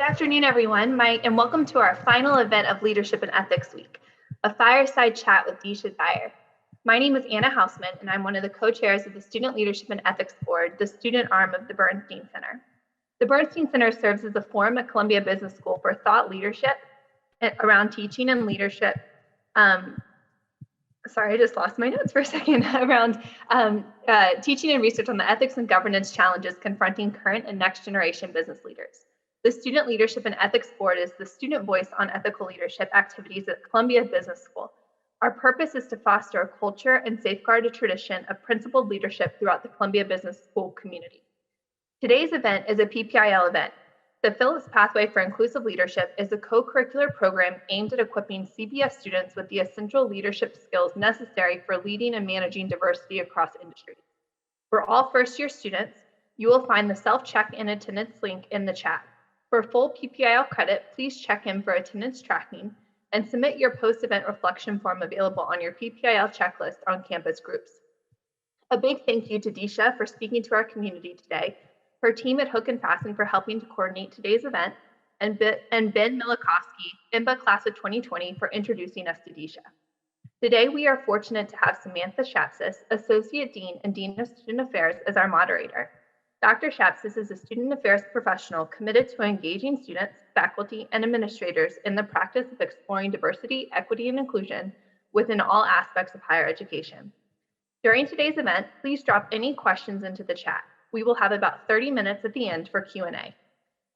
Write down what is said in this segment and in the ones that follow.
afternoon, everyone, and welcome to our final event of Leadership and Ethics Week, a fireside chat with Deesha Dyer. My name is Anna Hausman, and I'm one of the co-chairs of the Student Leadership and Ethics Board, the student arm of the Bernstein Center. The Bernstein Center serves as a forum at Columbia Business School for thought leadership around teaching and leadership. Sorry, I just lost my notes for a second, around teaching and research on the ethics and governance challenges confronting current and next generation business leaders. The Student Leadership and Ethics Board is the student voice on ethical leadership activities at Columbia Business School. Our purpose is to foster a culture and safeguard a tradition of principled leadership throughout the Columbia Business School community. Today's event is a PPIL event. The Phillips Pathway for Inclusive Leadership is a co-curricular program aimed at equipping CBS students with the essential leadership skills necessary for leading and managing diversity across industries. For all first-year students, you will find the self-check-in attendance link in the chat. For full PPIL credit, please check in for attendance tracking and submit your post-event reflection form available on your PPIL checklist on campus groups. A big thank you to Deesha for speaking to our community today, her team at Hook and Fasten for helping to coordinate today's event, and Ben Milikowski, IMBA Class of 2020, for introducing us to Deesha. Today, we are fortunate to have Samantha Shapses, Associate Dean and Dean of Student Affairs, as our moderator. Dr. Shapses is a student affairs professional committed to engaging students, faculty, and administrators in the practice of exploring diversity, equity, and inclusion within all aspects of higher education. During today's event, please drop any questions into the chat. We will have about 30 minutes at the end for Q&A.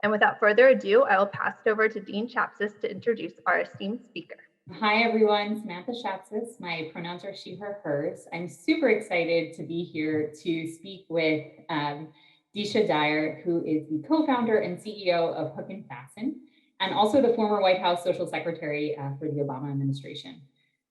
And without further ado, I will pass it over to Dean Shapses to introduce our esteemed speaker. Hi, everyone. Samantha Shapses. My pronouns are she, her, hers. I'm super excited to be here to speak with Deesha Dyer, who is the co-founder and CEO of Hook and Fasten, and also the former White House Social Secretary for the Obama administration.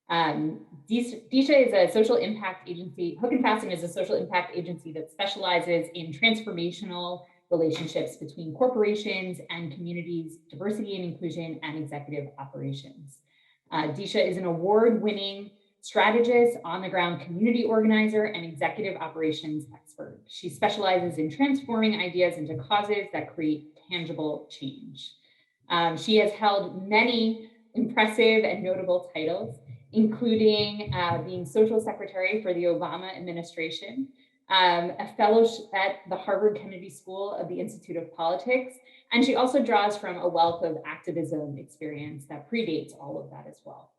Deesha is a social impact agency. Hook and Fasten is a social impact agency that specializes in transformational relationships between corporations and communities, diversity and inclusion, and executive operations. Deesha is an award-winning strategist, on-the-ground community organizer, and executive operations expert. She specializes in transforming ideas into causes that create tangible change. She has held many impressive and notable titles, including being social secretary for the Obama administration, a fellowship at the Harvard Kennedy School of the Institute of Politics, and she also draws from a wealth of activism experience that predates all of that as well.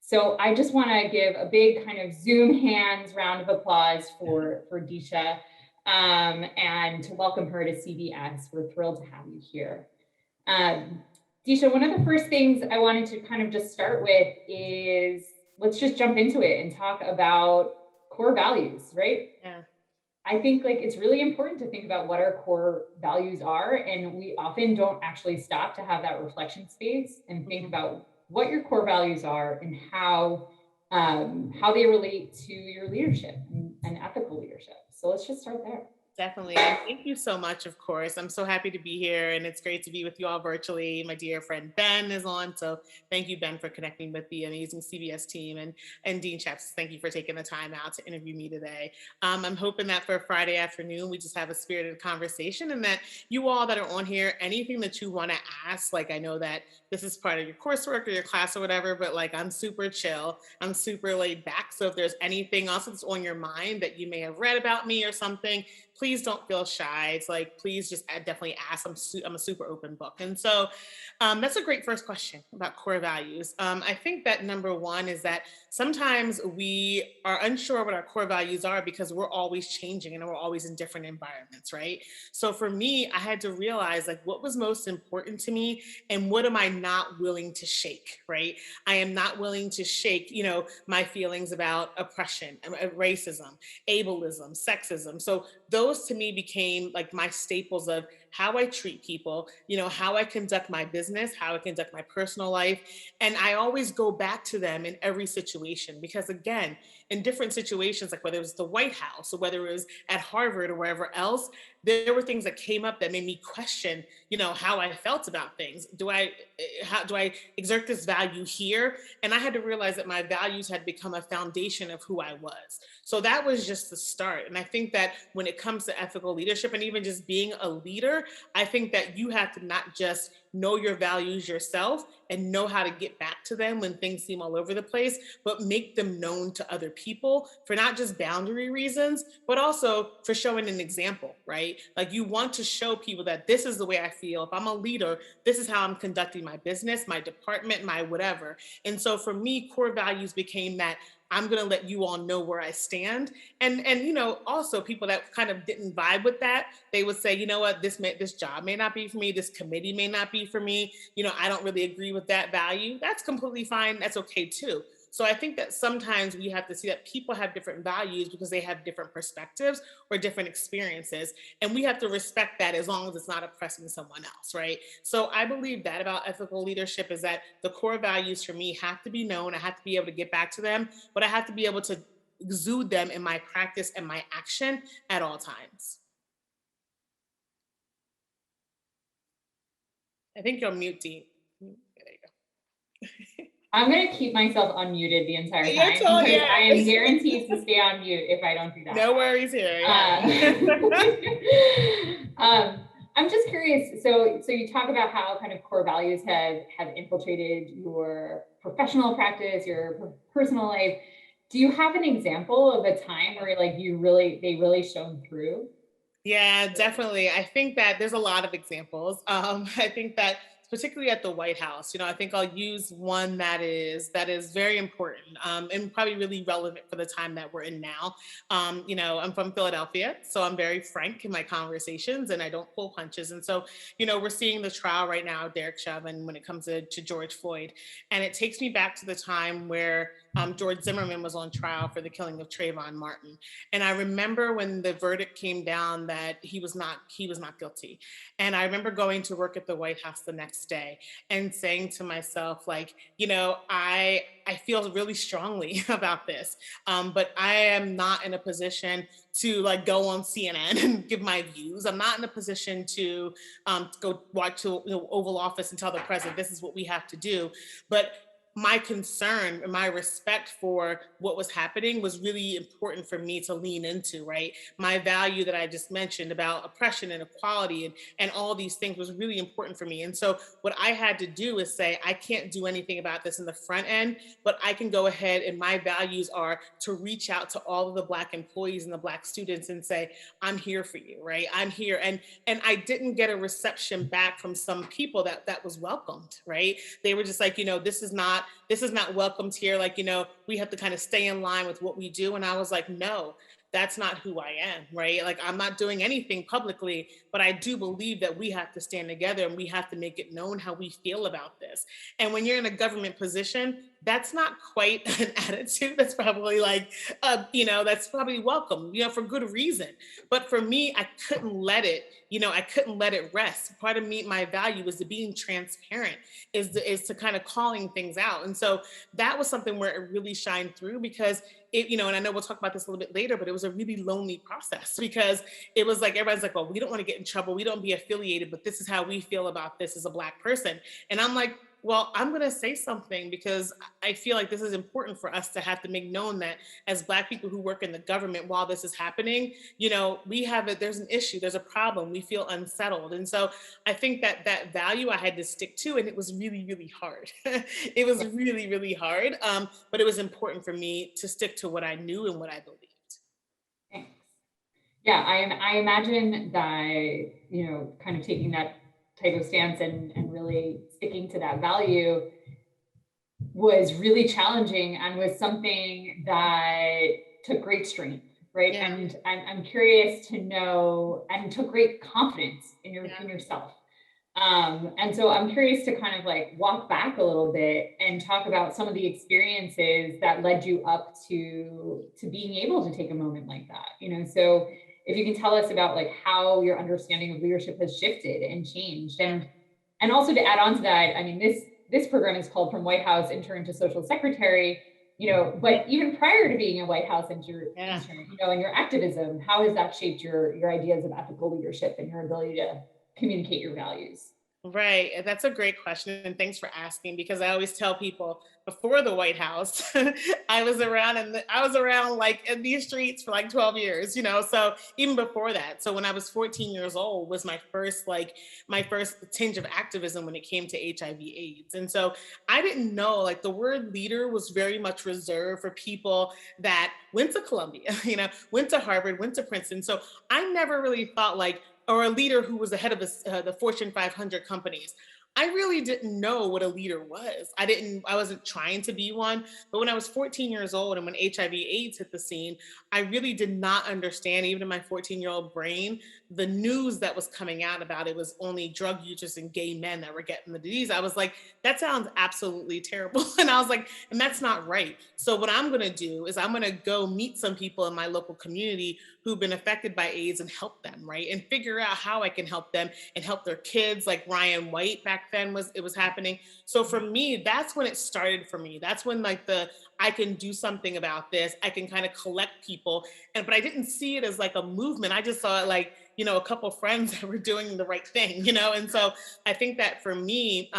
So I just want to give a big kind of Zoom hands round of applause for Deesha and to welcome her to CBS. We're thrilled to have you here. Deesha, one of the first things I wanted to kind of just start with is, let's just jump into it and talk about core values, right? Yeah. I think it's really important to think about what our core values are, and we often don't actually stop to have that reflection space and think about what your core values are and how they relate to your leadership and ethical leadership. So let's just start there. Definitely. And thank you so much, of course. I'm so happy to be here, and it's great to be with you all virtually. My dear friend Ben is on, so thank you, Ben, for connecting with the amazing CBS team, and Dean Shapses, thank you for taking the time out to interview me today. I'm hoping that for Friday afternoon, we just have a spirited conversation, and that you all that are on here, anything that you want to ask, I know that this is part of your coursework or your class or whatever, but I'm super chill. I'm super laid back. So if there's anything else that's on your mind that you may have read about me or something, please don't feel shy. It's please just definitely ask. I'm a super open book. And so that's a great first question about core values. I think that number one is that sometimes we are unsure what our core values are because we're always changing and we're always in different environments, right? So for me, I had to realize what was most important to me and what am I not willing to shake, right? I am not willing to shake, my feelings about oppression, racism, ableism, sexism. So those to me became my staples of how I treat people, how I conduct my business, how I conduct my personal life. And I always go back to them in every situation, because again, in different situations, whether it was the White House or whether it was at Harvard or wherever else, there were things that came up that made me question, how I felt about things. How do I exert this value here? And I had to realize that my values had become a foundation of who I was. So that was just the start. And I think that when it comes to ethical leadership and even just being a leader, I think that you have to not just know your values yourself and know how to get back to them when things seem all over the place, but make them known to other people for not just boundary reasons, but also for showing an example, right? Like you want to show people that this is the way I feel. If I'm a leader, this is how I'm conducting my business, my department, my whatever. And so for me, core values became that I'm going to let you all know where I stand. And you know, also people that kind of didn't vibe with that, they would say, you know what, this job may not be for me, this committee may not be for me. You know, I don't really agree with that value. That's completely fine. That's okay too. So I think that sometimes we have to see that people have different values because they have different perspectives or different experiences. And we have to respect that as long as it's not oppressing someone else, right? So I believe that about ethical leadership is that the core values for me have to be known. I have to be able to get back to them, but I have to be able to exude them in my practice and my action at all times. I think you're mute, Dean. There you go. I'm going to keep myself unmuted the entire time You're because I am guaranteed to stay on mute if I don't do that. No worries here. I'm just curious. So you talk about how kind of core values have infiltrated your professional practice, your personal life. Do you have an example of a time where like they really shone through? Yeah, definitely. I think that there's a lot of examples. I think that particularly at the White House, you know, I think I'll use one that is very important and probably really relevant for the time that we're in now. You know, I'm from Philadelphia, so I'm very frank in my conversations and I don't pull punches. And so, you know, we're seeing the trial right now, Derek Chauvin, when it comes to George Floyd. And it takes me back to the time where George Zimmerman was on trial for the killing of Trayvon Martin. And I remember when the verdict came down that he was not guilty. And I remember going to work at the White House the next day and saying to myself, like, you know, I feel really strongly about this, but I am not in a position to like go on CNN and give my views. I'm not in a position to go watch to Oval Office and tell the president this is what we have to do. But my concern and my respect for what was happening was really important for me to lean into, right? My value that I just mentioned about oppression and equality and all these things was really important for me. And so what I had to do is say, I can't do anything about this in the front end, but I can go ahead and my values are to reach out to all of the Black employees and the Black students and say, I'm here for you, right? I'm here. And I didn't get a reception back from some people that was welcomed, right? They were just like, you know, this is not welcomed here. Like, you know, we have to kind of stay in line with what we do. And I was like, no, that's not who I am, right? Like, I'm not doing anything publicly, but I do believe that we have to stand together and we have to make it known how we feel about this. And when you're in a government position, that's not quite an attitude that's probably like, you know, that's probably welcome, you know, for good reason. But for me, I couldn't let it rest. Part of me, my value is to being transparent, is to kind of calling things out. And so that was something where it really shined through because it, you know, and I know we'll talk about this a little bit later, but it was a really lonely process because it was like, everybody's like, well, we don't want to get in trouble. We don't be affiliated, but this is how we feel about this as a Black person. And I'm like, well, I'm going to say something because I feel like this is important for us to have to make known that as Black people who work in the government while this is happening, you know, there's an issue, there's a problem, we feel unsettled. And so I think that value I had to stick to, and it was really, really hard. It was really, really hard. But it was important for me to stick to what I knew and what I believed. Thanks. Yeah, I imagine that, you know, kind of taking that type of stance and really sticking to that value was really challenging and was something that took great strength, right? Yeah. And I'm curious to know, and took great confidence in yourself. And so I'm curious to kind of like walk back a little bit and talk about some of the experiences that led you up to being able to take a moment like that, you know? So if you can tell us about like how your understanding of leadership has shifted and changed. And also to add on to that, I mean, this program is called From White House Intern to Social Secretary, you know, but even prior to being a White House intern, you know, and your activism, how has that shaped your ideas of ethical leadership and your ability to communicate your values? Right. And that's a great question. And thanks for asking, because I always tell people before the White House, I was around like in these streets for like 12 years, so even before that. So when I was 14 years old was my first tinge of activism when it came to HIV AIDS. And so I didn't know, like, the word leader was very much reserved for people that went to Columbia, went to Harvard, went to Princeton. So I never really thought like, or a leader who was the head of the Fortune 500 companies. I really didn't know what a leader was. I wasn't trying to be one. But when I was 14 years old and when HIV/AIDS hit the scene, I really did not understand, even in my 14-year-old brain, the news that was coming out about it was only drug users and gay men that were getting the disease. I was like, that sounds absolutely terrible. And I was like, and that's not right. So what I'm going to do is I'm going to go meet some people in my local community who've been affected by AIDS and help them, right? And figure out how I can help them and help their kids. Like Ryan White back then was happening. So for me, that's when it started for me. That's when like I can do something about this. I can kind of collect people. But I didn't see it as like a movement. I just saw it like, a couple friends that were doing the right thing. And so I think that for me,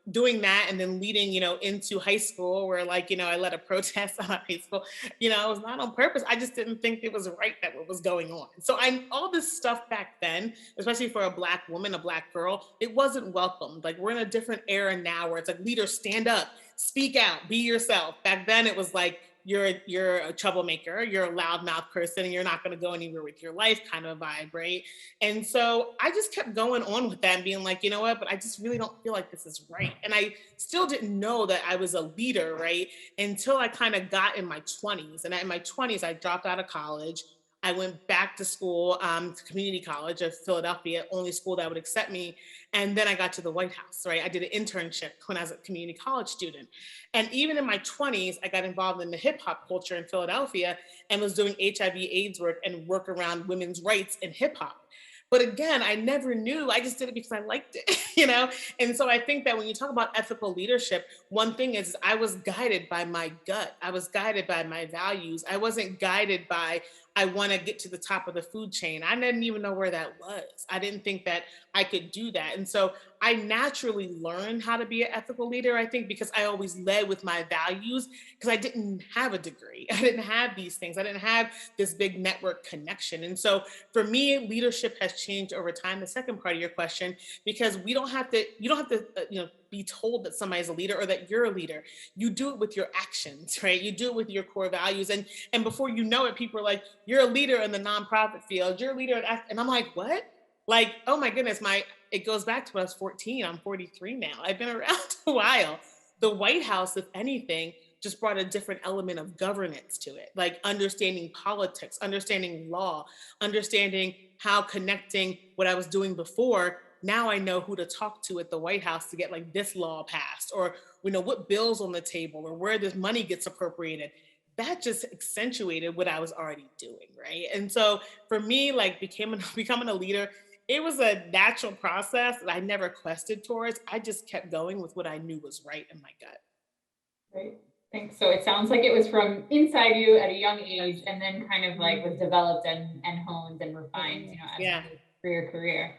doing that and then leading, into high school where like, I led a protest on high school, it was not on purpose. I just didn't think it was right that what was going on. So all this stuff back then, especially for a Black woman, a Black girl, it wasn't welcomed. Like, we're in a different era now where it's like, leaders, stand up, speak out, be yourself. Back then it was like, you're a troublemaker, you're a loudmouth person, and you're not going to go anywhere with your life kind of vibe, right? And so I just kept going on with that and being like, you know what, but I just really don't feel like this is right. And I still didn't know that I was a leader, right? Until I kind of got in my 20s. And in my 20s, I dropped out of college. I went back to school, to community college of Philadelphia, only school that would accept me. And then I got to the White House, right? I did an internship when I was a community college student. And even in my 20s, I got involved in the hip hop culture in Philadelphia and was doing HIV/AIDS work and work around women's rights in hip hop. But again, I never knew. I just did it because I liked it, And so I think that when you talk about ethical leadership, one thing is I was guided by my gut. I was guided by my values. I wasn't guided by, I want to get to the top of the food chain. I didn't even know where that was. I didn't think that I could do that. And so I naturally learned how to be an ethical leader, I think, because I always led with my values because I didn't have a degree. I didn't have these things. I didn't have this big network connection. And so for me, leadership has changed over time. The second part of your question, because you don't have to, be told that somebody's a leader or that you're a leader. You do it with your actions, right? You do it with your core values. And before you know it, people are like, you're a leader in the nonprofit field. You're a leader. And I'm like, what? Like, oh my goodness, it goes back to when I was 14. I'm 43 now. I've been around a while. The White House, if anything, just brought a different element of governance to it, like understanding politics, understanding law, understanding how connecting what I was doing before. Now I know who to talk to at the White House to get like this law passed, or what bills on the table, or where this money gets appropriated. That just accentuated what I was already doing, right? And so for me, like becoming a leader, it was a natural process that I never quested towards. I just kept going with what I knew was right in my gut. Great. Thanks. So it sounds like it was from inside you at a young age, and then kind of like was developed and honed and refined, as you move through your career.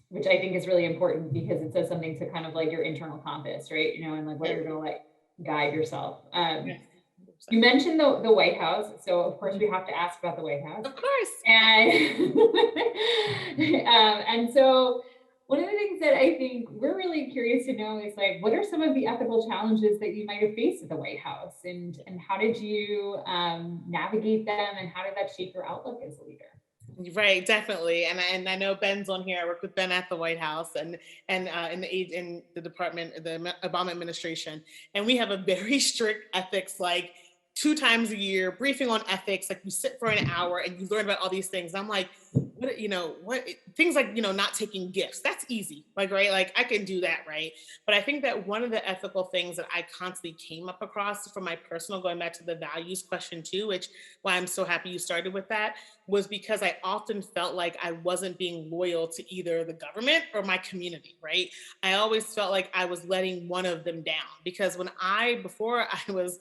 Which I think is really important because it says something to kind of like your internal compass, right? And like what you're gonna like guide yourself. You mentioned the White House, so of course we have to ask about the White House. Of course. And and so one of the things that I think we're really curious to know is like, what are some of the ethical challenges that you might have faced at the White House, and how did you navigate them, and how did that shape your outlook as a leader? Right, definitely, and I know Ben's on here. I worked with Ben at the White House and in the department, the Obama administration, and we have a very strict ethics, like 2 times a year briefing on ethics. Like, you sit for an hour and you learn about all these things. I'm like, what things like, not taking gifts. That's easy. Like, right. Like, I can do that. Right. But I think that one of the ethical things that I constantly came up across from my personal, going back to the values question too, which why I'm so happy you started with that, was because I often felt like I wasn't being loyal to either the government or my community. Right. I always felt like I was letting one of them down, because before I was,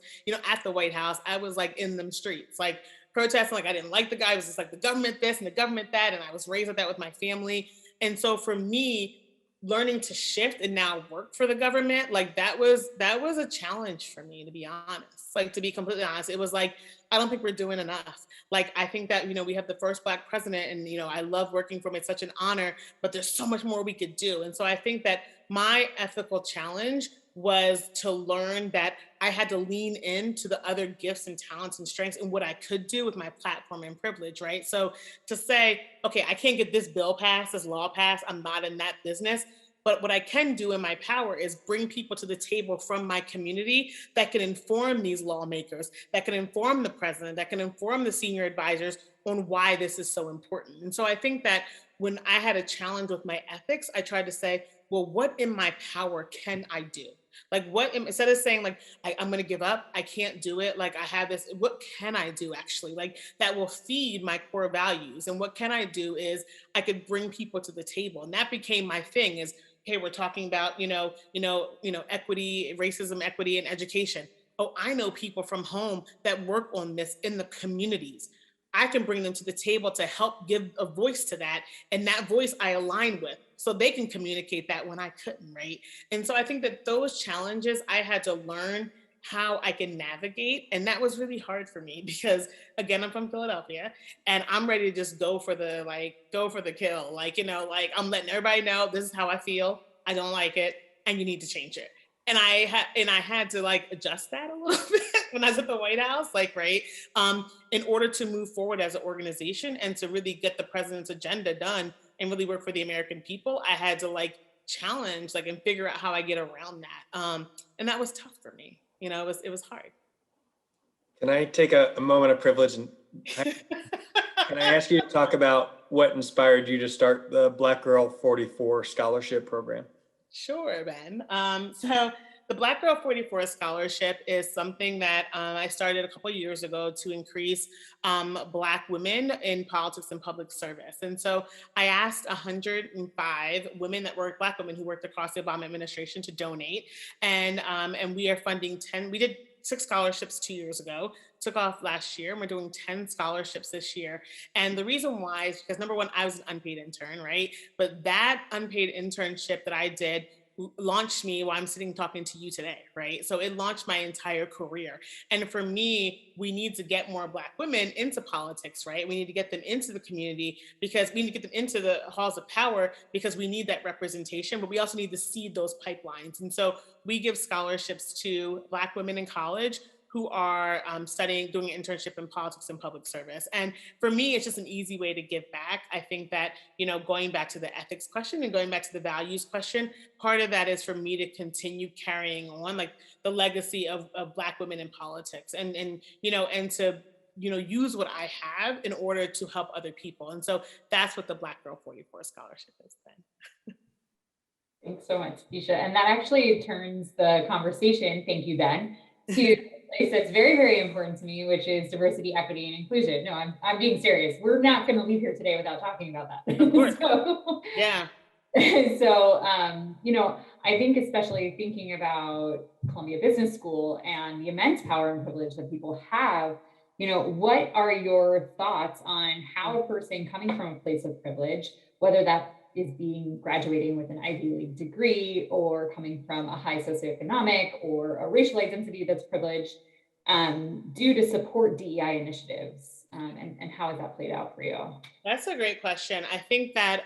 at the White House, I was like in them streets, like protesting, like I didn't like the guy. It was just like the government this and the government that. And I was raised with that with my family. And so for me, learning to shift and now work for the government, like that was a challenge for me, to be honest. Like, to be completely honest, it was like, I don't think we're doing enough. Like, I think that, we have the first Black president, and I love working for him. It's such an honor, but there's so much more we could do. And so I think that my ethical challenge was to learn that I had to lean into the other gifts and talents and strengths and what I could do with my platform and privilege, right? So to say, okay, I can't get this bill passed, this law passed, I'm not in that business. But what I can do in my power is bring people to the table from my community that can inform these lawmakers, that can inform the president, that can inform the senior advisors on why this is so important. And so I think that when I had a challenge with my ethics, I tried to say, well, what in my power can I do? Like, instead of saying, like, I'm going to give up, I can't do it, like, I have this, what can I do actually, like, that will feed my core values? And what can I do is I could bring people to the table. And that became my thing is, okay, we're talking about, equity, racism, equity, and education. Oh, I know people from home that work on this in the communities. I can bring them to the table to help give a voice to that. And that voice I align with so they can communicate that when I couldn't, right? And so I think that those challenges I had to learn how I can navigate. And that was really hard for me because, again, I'm from Philadelphia and I'm ready to just go for the kill. Like, like, I'm letting everybody know this is how I feel. I don't like it and you need to change it. And I had to, like, adjust that a little bit when I was at the White House, like, right, in order to move forward as an organization and to really get the president's agenda done and really work for the American people. I had to, like, challenge, like, and figure out how I get around that, and that was tough for me. It was hard. Can I take a moment of privilege and can I ask you to talk about what inspired you to start the Black Girl 44 scholarship program? Sure, Ben. So the Black Girl 44 scholarship is something that I started a couple of years ago to increase Black women in politics and public service. And so I asked 105 women Black women who worked across the Obama administration to donate. And we are funding 10, we did 6 scholarships 2 years ago, took off last year, and we're doing 10 scholarships this year. And the reason why is because, number one, I was an unpaid intern, right? But that unpaid internship that I did launched me while I'm sitting talking to you today, right? So it launched my entire career. And for me, we need to get more Black women into politics, right? We need to get them into the community because we need to get them into the halls of power because we need that representation, but we also need to seed those pipelines. And so we give scholarships to Black women in college who are doing an internship in politics and public service. And for me, it's just an easy way to give back. I think that, going back to the ethics question and going back to the values question, part of that is for me to continue carrying on, like, the legacy of Black women in politics and to use what I have in order to help other people. And so that's what the Black Girl 44 scholarship is then. Thanks so much, Deesha. And that actually turns the conversation, thank you, Ben, to a place that's very, very important to me, which is diversity, equity, and inclusion. No, I'm being serious. We're not going to leave here today without talking about that. Of course. Yeah. So, I think especially thinking about Columbia Business School and the immense power and privilege that people have, what are your thoughts on how a person coming from a place of privilege, whether that is graduating with an Ivy League degree or coming from a high socioeconomic or a racial identity that's privileged, do to support DEI initiatives? And how has that played out for you? That's a great question. I think that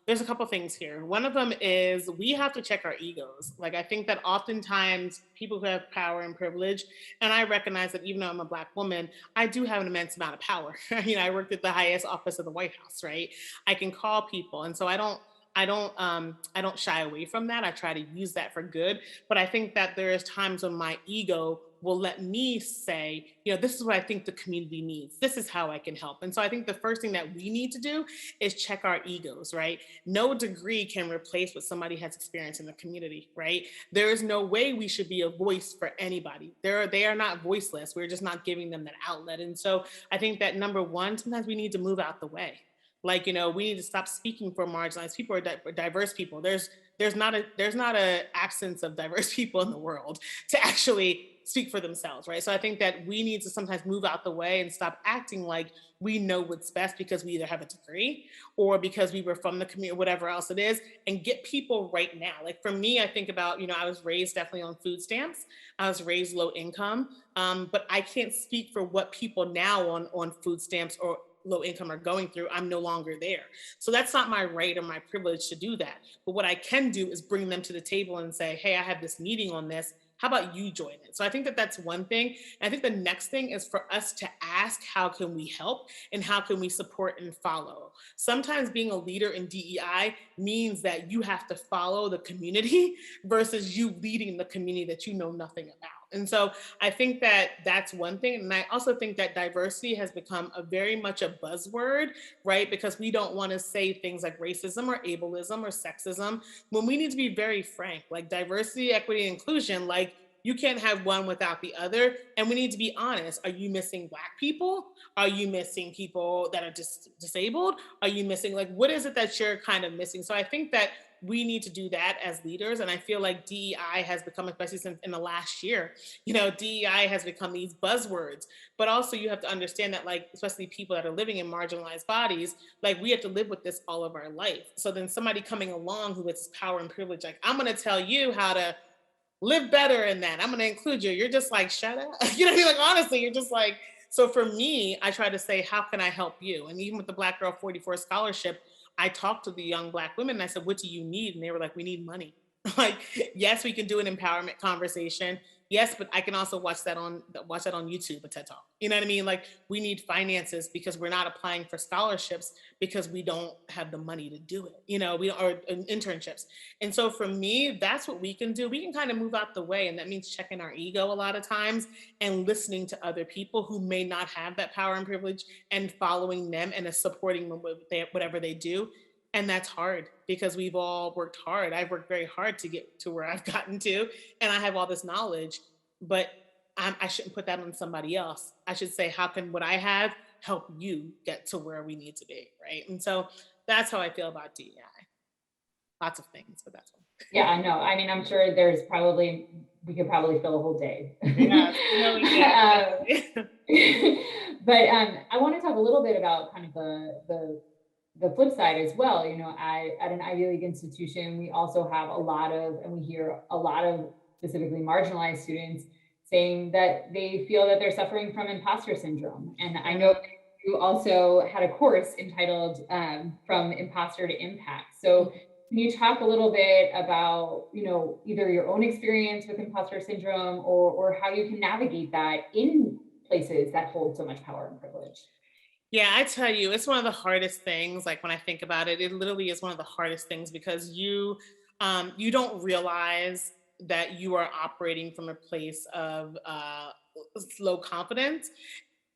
there's a couple things here. One of them is we have to check our egos. Like, I think that oftentimes people who have power and privilege, and I recognize that even though I'm a Black woman, I do have an immense amount of power. I worked at the highest office of the White House, right? I can call people. And so I don't shy away from that. I try to use that for good. But I think that there's times when my ego will let me say, this is what I think the community needs. This is how I can help. And so I think the first thing that we need to do is check our egos, right? No degree can replace what somebody has experienced in the community, right? There is no way we should be a voice for anybody. They are not voiceless. We're just not giving them that outlet. And so I think that number one, sometimes we need to move out the way. Like, we need to stop speaking for marginalized people or diverse people. There's not a absence of diverse people in the world to actually speak for themselves, right? So I think that we need to sometimes move out the way and stop acting like we know what's best because we either have a degree or because we were from the community, or whatever else it is, and get people right now. Like for me, I think about, I was raised definitely on food stamps. I was raised low income, but I can't speak for what people now on food stamps or low income are going through. I'm no longer there. So that's not my right or my privilege to do that. But what I can do is bring them to the table and say, hey, I have this meeting on this. How about you join it? So I think that that's one thing. And I think the next thing is for us to ask, how can we help and how can we support and follow? Sometimes being a leader in DEI means that you have to follow the community versus you leading the community that you know nothing about. And so I think that that's one thing. And I also think that diversity has become a very much a buzzword, right? Because we don't want to say things like racism or ableism or sexism when we need to be very frank, like diversity, equity, and inclusion, like you can't have one without the other. And we need to be honest. Are you missing Black people? Are you missing people that are disabled? Are you missing, like, what is it that you're kind of missing? So I think that we need to do that as leaders. And I feel like DEI has become, especially since in the last year, DEI has become these buzzwords, but also you have to understand that, like, especially people that are living in marginalized bodies, like we have to live with this all of our life. So then somebody coming along who has power and privilege, like, I'm going to tell you how to live better in that. I'm going to include you. You're just like, shut up. You know what I mean? Like, honestly, you're just like, so for me, I try to say, how can I help you? And even with the Black Girl 44 scholarship, I talked to the young Black women and I said, what do you need? And they were like, we need money. Like, yes, we can do an empowerment conversation. Yes, but I can also watch that on YouTube, a TED Talk. You know what I mean? Like, we need finances because we're not applying for scholarships because we don't have the money to do it. We are internships. And so for me, that's what we can do. We can kind of move out the way. And that means checking our ego a lot of times and listening to other people who may not have that power and privilege and following them and supporting them with whatever they do. And that's hard because we've all worked hard. I've worked very hard to get to where I've gotten to, and I have all this knowledge, but I shouldn't put that on somebody else. I should say, how can what I have help you get to where we need to be, right? And so that's how I feel about DEI. Lots of things, but that's one. Yeah, I know. I mean, I'm sure we could probably fill a whole day. Yeah, but I want to talk a little bit about kind of the flip side as well. At an Ivy League institution, we also have we hear a lot of specifically marginalized students saying that they feel that they're suffering from imposter syndrome. And I know you also had a course entitled From Imposter to Impact. So can you talk a little bit about, either your own experience with imposter syndrome or how you can navigate that in places that hold so much power and privilege? Yeah, I tell you, it's one of the hardest things. Like when I think about it, it literally is one of the hardest things because you don't realize that you are operating from a place of low confidence,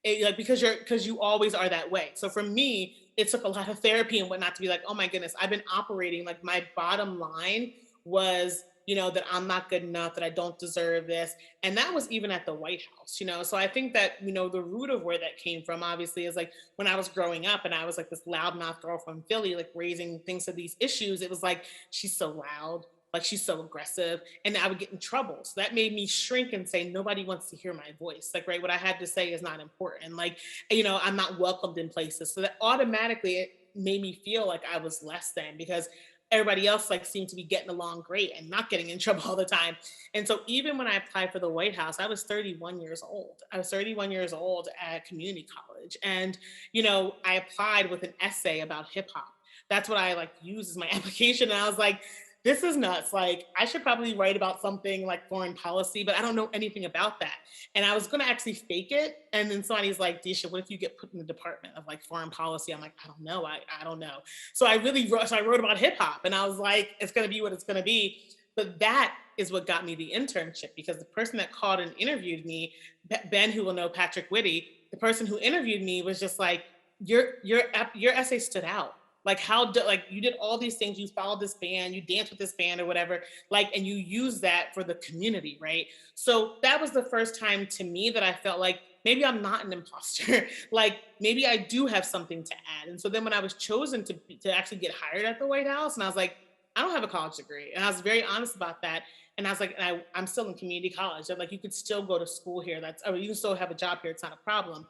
because you always are that way. So for me, it took a lot of therapy and whatnot to be like, oh my goodness, I've been operating like my bottom line was, that I'm not good enough, that I don't deserve this. And that was even at the White House, So I think that, the root of where that came from, obviously, is like when I was growing up and I was like this loudmouth girl from Philly, like raising things to these issues, it was like, she's so loud, like she's so aggressive, and I would get in trouble. So that made me shrink and say, nobody wants to hear my voice. Like, right, what I had to say is not important. Like, I'm not welcomed in places. So that automatically it made me feel like I was less than because everybody else like seemed to be getting along great and not getting in trouble all the time. And so even when I applied for the White House, I was 31 years old. I was 31 years old at community college. And, I applied with an essay about hip hop. That's what I like used as my application. And I was like, this is nuts. Like, I should probably write about something like foreign policy, but I don't know anything about that. And I was going to actually fake it. And then somebody's like, Deesha, what if you get put in the department of like foreign policy? I'm like, I don't know. I don't know. So I wrote about hip hop and I was like, it's going to be what it's going to be. But that is what got me the internship because the person that called and interviewed me, Ben, who will know Patrick Whitty, the person who interviewed me was just like, your essay stood out. Like like you did all these things, you followed this band, you danced with this band or whatever, like, and you use that for the community, right? So that was the first time to me that I felt like maybe I'm not an imposter. Like maybe I do have something to add. And so then when I was chosen to actually get hired at the White House, and I was like, I don't have a college degree. And I was very honest about that. And I was like, I'm still in community college. I'm like, you could still go to school here. Or you can still have a job here. It's not a problem.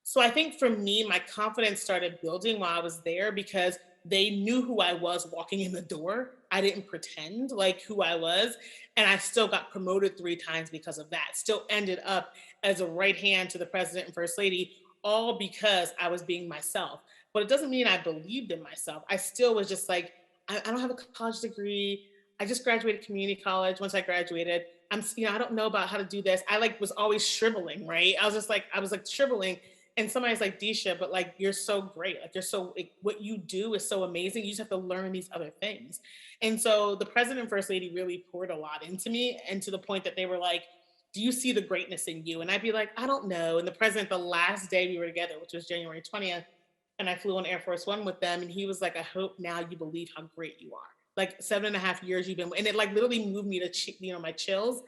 So I think for me, my confidence started building while I was there because they knew who I was walking in the door. I didn't pretend like who I was. And I still got promoted 3 times because of that. Still ended up as a right hand to the president and first lady, all because I was being myself. But it doesn't mean I believed in myself. I still was just like, I don't have a college degree. I just graduated community college. Once I graduated, I don't know about how to do this. I was always shriveling, right? I was shriveling. And somebody's like, Deesha, but like, you're so great. Like, what you do is so amazing. You just have to learn these other things. And so the president and first lady really poured a lot into me, and to the point that they were like, do you see the greatness in you? And I'd be like, I don't know. And the president, the last day we were together, which was January 20th, and I flew on Air Force One with them. And he was like, I hope now you believe how great you are. Like 7.5 years you've been, and it like literally moved me to, my chills.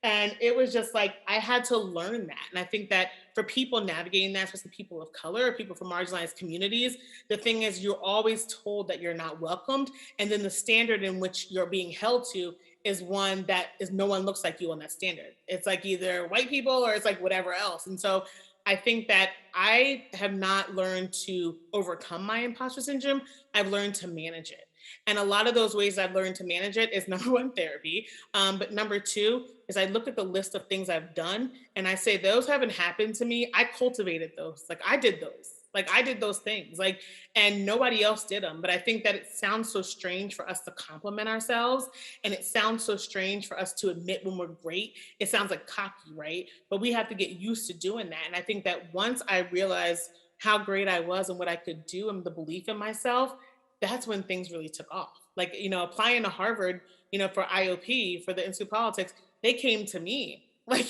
And it was just like, I had to learn that. And I think that for people navigating that, especially people of color, people from marginalized communities, the thing is you're always told that you're not welcomed. And then the standard in which you're being held to is one that is no one looks like you on that standard. It's like either white people or it's like whatever else. And so I think that I have not learned to overcome my imposter syndrome. I've learned to manage it. And a lot of those ways I've learned to manage it is number one, therapy. But number two is I look at the list of things I've done and I say, those haven't happened to me. I cultivated those. Like I did those. Like I did those things. Like, and nobody else did them. But I think that it sounds so strange for us to compliment ourselves. And it sounds so strange for us to admit when we're great. It sounds like cocky, right? But we have to get used to doing that. And I think that once I realized how great I was and what I could do and the belief in myself, that's when things really took off. Like, applying to Harvard, for IOP, for the Institute of Politics, they came to me. Like,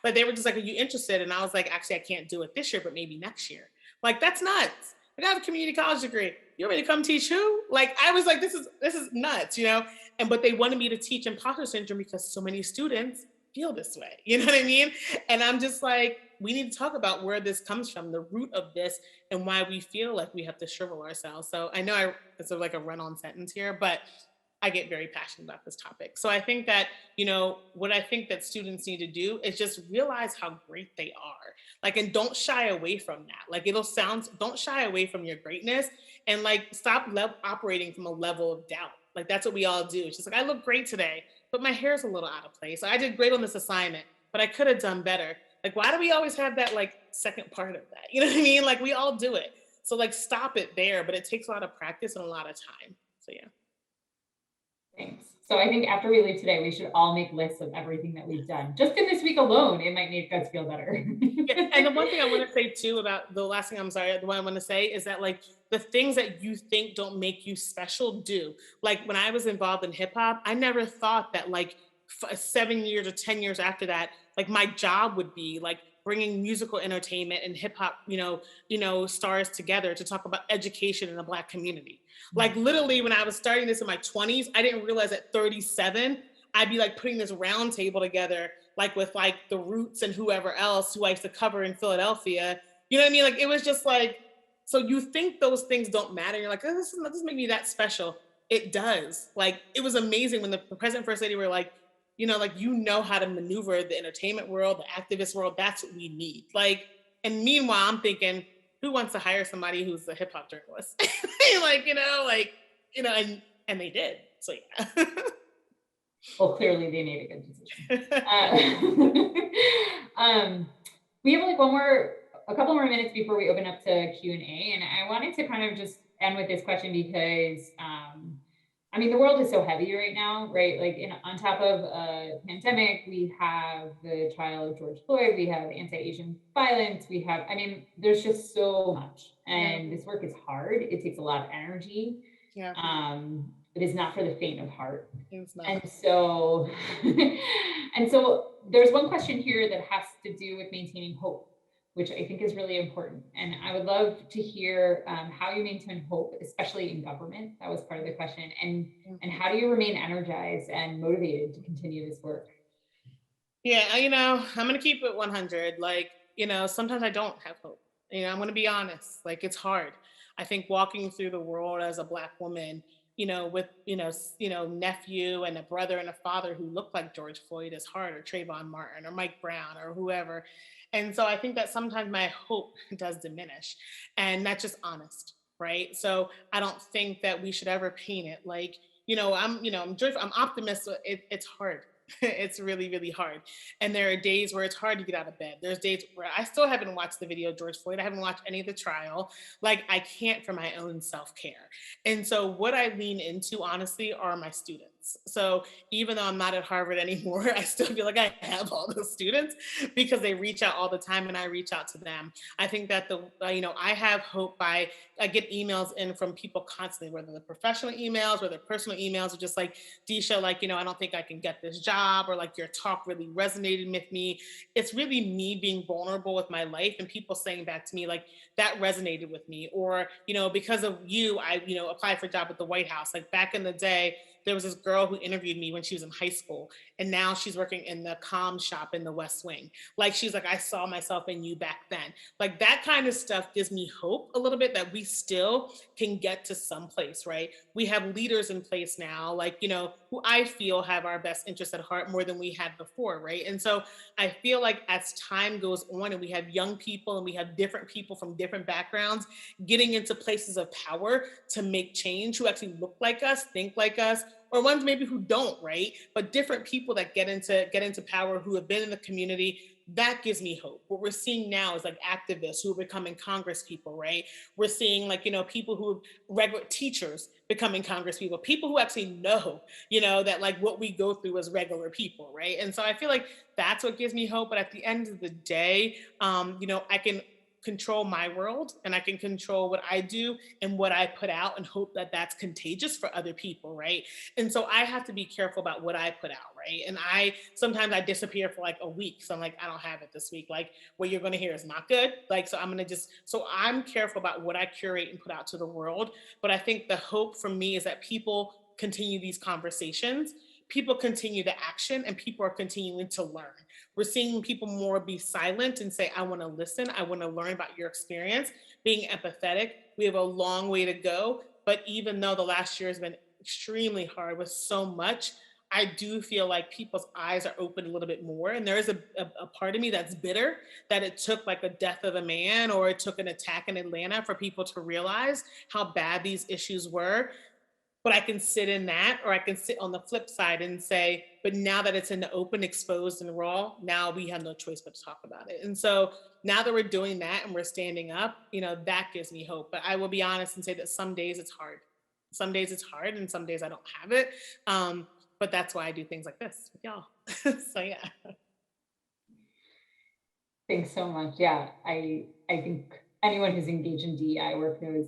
like they were just like, are you interested? And I was like, actually, I can't do it this year, but maybe next year. Like, that's nuts. Like, I have a community college degree. You want me to come teach who? Like, I was like, this is nuts, but they wanted me to teach imposter syndrome because so many students feel this way. You know what I mean? And I'm just like, we need to talk about where this comes from, the root of this, and why we feel like we have to shrivel ourselves. So I know it's sort of like a run-on sentence here, but I get very passionate about this topic. So I think that, what I think that students need to do is just realize how great they are. Like, and don't shy away from that. Like, don't shy away from your greatness, and like, stop operating from a level of doubt. Like, that's what we all do. It's just like, I look great today, but my hair's a little out of place. I did great on this assignment, but I could have done better. Like, why do we always have that like second part of that? You know what I mean? Like, we all do it. So like, stop it there, but it takes a lot of practice and a lot of time. So yeah. Thanks. So I think after we leave today, we should all make lists of everything that we've done. Just in this week alone, it might make us feel better. Yeah, and the one thing I want to say too about the last thing, the one I want to say is that like the things that you think don't make you special do. Like when I was involved in hip hop, I never thought that like 7 years or 10 years after that, like my job would be like bringing musical entertainment and hip hop, stars together to talk about education in the Black community. Like literally when I was starting this in my 20s, I didn't realize at 37, I'd be like putting this round table together, like with like the Roots and whoever else who I used to cover in Philadelphia. You know what I mean? Like it was just like, so you think those things don't matter. You're like, oh, this doesn't make me that special. It does. Like it was amazing when the president and first lady were like, how to maneuver the entertainment world, the activist world. That's what we need. Like, and meanwhile, I'm thinking, who wants to hire somebody who's a hip hop journalist? And they did. So yeah. Well, clearly they made a good decision. We have like a couple more minutes before we open up to Q&A. And I wanted to kind of just end with this question because, the world is so heavy right now, right? Like on top of a pandemic, we have the trial of George Floyd, we have anti-Asian violence, there's just so much. And this work is hard. It takes a lot of energy. Yeah. It is not for the faint of heart. It's not. And so there's one question here that has to do with maintaining hope, which I think is really important. And I would love to hear how you maintain hope, especially in government. That was part of the question. And how do you remain energized and motivated to continue this work? Yeah, I'm going to keep it 100. Like, sometimes I don't have hope. I'm going to be honest. Like, it's hard. I think walking through the world as a Black woman, with, nephew and a brother and a father who look like George Floyd is hard, or Trayvon Martin or Mike Brown or whoever. And so I think that sometimes my hope does diminish, and that's just honest, right? So I don't think that we should ever paint it like, I'm joyful, I'm optimistic. It's hard. It's really, really hard. And there are days where it's hard to get out of bed. There's days where I still haven't watched the video of George Floyd. I haven't watched any of the trial. Like, I can't for my own self-care. And so what I lean into, honestly, are my students. So even though I'm not at Harvard anymore, I still feel like I have all those students because they reach out all the time and I reach out to them. I think that I have hope I get emails in from people constantly, whether they're professional emails, whether they're personal emails, or just like, Deesha, like, I don't think I can get this job, or like, your talk really resonated with me. It's really me being vulnerable with my life and people saying back to me, like, that resonated with me. Or, because of you, I, applied for a job at the White House. Like, back in the day, there was this girl who interviewed me when she was in high school, and now she's working in the comm shop in the West Wing. Like, she's like, I saw myself in you back then. Like, that kind of stuff gives me hope a little bit that we still can get to some place, right? We have leaders in place now, like, who I feel have our best interests at heart more than we had before, right? And so I feel like as time goes on and we have young people and we have different people from different backgrounds getting into places of power to make change, who actually look like us, think like us, or ones maybe who don't, right? But different people that get into power, who have been in the community, that gives me hope. What we're seeing now is like activists who are becoming Congress people, right? We're seeing like, people who are regular teachers becoming Congress people, people who actually know, that like what we go through as regular people, right? And so I feel like that's what gives me hope. But at the end of the day, I can control my world and I can control what I do and what I put out, and hope that that's contagious for other people, right? And so I have to be careful about what I put out, right? And sometimes I disappear for like a week. So I'm like, I don't have it this week. Like, what you're going to hear is not good. Like, so I'm careful about what I curate and put out to the world. But I think the hope for me is that people continue these conversations, people continue to action, and people are continuing to learn. We're seeing people more be silent and say, I want to listen. I want to learn about your experience, being empathetic. We have a long way to go. But even though the last year has been extremely hard with so much, I do feel like people's eyes are open a little bit more. And there is a part of me that's bitter that it took like a death of a man, or it took an attack in Atlanta for people to realize how bad these issues were. But I can sit in that, or I can sit on the flip side and say, but now that it's in the open, exposed and raw, now we have no choice but to talk about it. And so now that we're doing that and we're standing up, that gives me hope. But I will be honest and say that some days it's hard. Some days it's hard and some days I don't have it. But that's why I do things like this with y'all. So yeah. Thanks so much. Yeah, I think anyone who's engaged in DEI work knows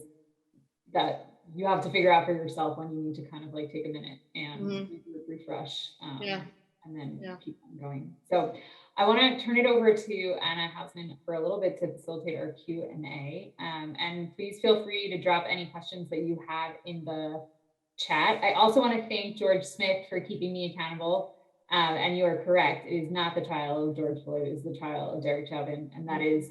that you have to figure out for yourself when you need to kind of like take a minute and refresh and then keep on going. So I want to turn it over to Anna Hausman for a little bit to facilitate our Q&A. And please feel free to drop any questions that you have in the chat. I also want to thank George Smith for keeping me accountable. And you are correct, it is not the trial of George Floyd, it is the trial of Derek Chauvin. And that is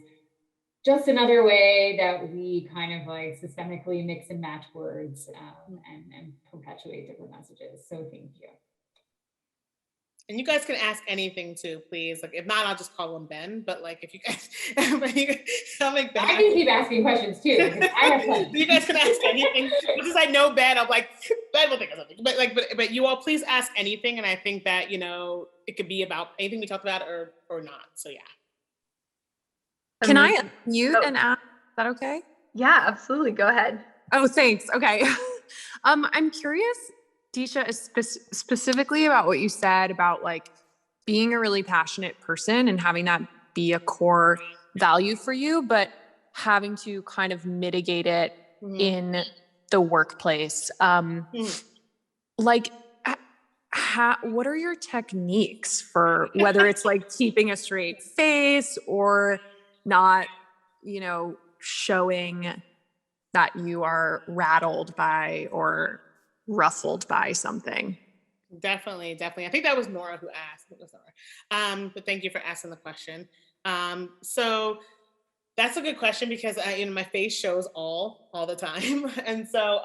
just another way that we kind of like systemically mix and match words and perpetuate different messages. So thank you. And you guys can ask anything too, please. Like, if not, I'll just call him Ben. But like, if you guys, I'll make Ben. I can keep asking questions too. I have plenty. You guys can ask anything. Because I know Ben, I'm like, Ben will think of something. But you all please ask anything. And I think that, it could be about anything we talked about or not. So yeah. Can I unmute and ask? Is that okay? Yeah, absolutely. Go ahead. Oh, thanks. Okay. I'm curious, Deesha, specifically about what you said about like being a really passionate person and having that be a core value for you, but having to kind of mitigate it in the workplace. Like, what are your techniques for whether it's like keeping a straight face or not, showing that you are rattled by or ruffled by something? Definitely. I think that was Nora who asked. It was Nora. But thank you for asking the question. So that's a good question because my face shows all the time. And so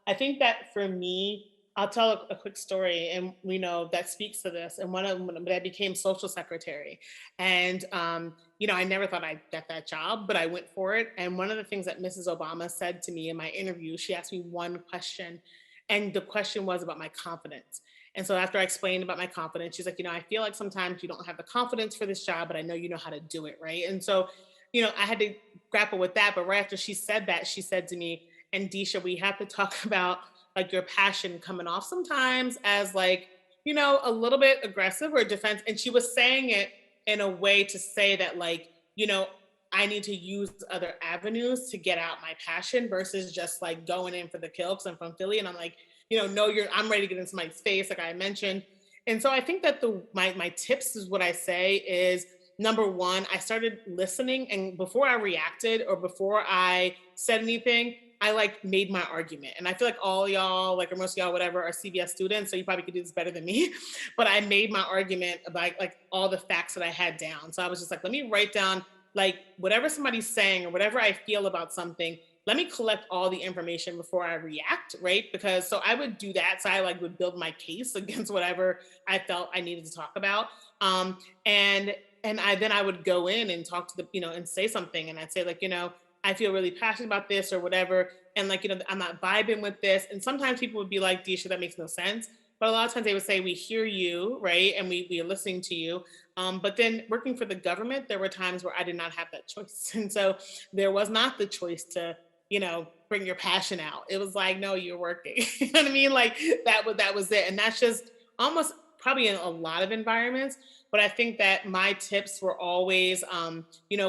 I I think that for me, I'll tell a quick story, and we know that speaks to this. And one of them, when I became social secretary, and I never thought I'd get that job, but I went for it. And one of the things that Mrs. Obama said to me in my interview, she asked me one question, and the question was about my confidence. And so after I explained about my confidence, she's like, I feel like sometimes you don't have the confidence for this job, but I know you know how to do it, right? And so, I had to grapple with that. But right after she said that, she said to me, and Deesha, we have to talk about like your passion coming off sometimes as like, a little bit aggressive or defense. And she was saying it in a way to say that like, I need to use other avenues to get out my passion versus just like going in for the kill because I'm from Philly. And I'm like, no, I'm ready to get in somebody's face, like I mentioned. And so I think that my tips is what I say is, number one, I started listening, and before I reacted or before I said anything, I like made my argument. And I feel like all y'all, like or most of y'all, whatever, are CBS students, so you probably could do this better than me. But I made my argument about like all the facts that I had down. So I was just like, let me write down like whatever somebody's saying or whatever I feel about something. Let me collect all the information before I react, right? Because so I would do that. So I like would build my case against whatever I felt I needed to talk about. And I would go in and talk to the, and say something. And I'd say like, I feel really passionate about this or whatever. And like, I'm not vibing with this. And sometimes people would be like, Deesha, that makes no sense. But a lot of times they would say, we hear you, right? And we are listening to you. But then working for the government, there were times where I did not have that choice. And so there was not the choice to, bring your passion out. It was like, no, you're working. You know what I mean? Like that was it. And that's just almost probably in a lot of environments. But I think that my tips were always,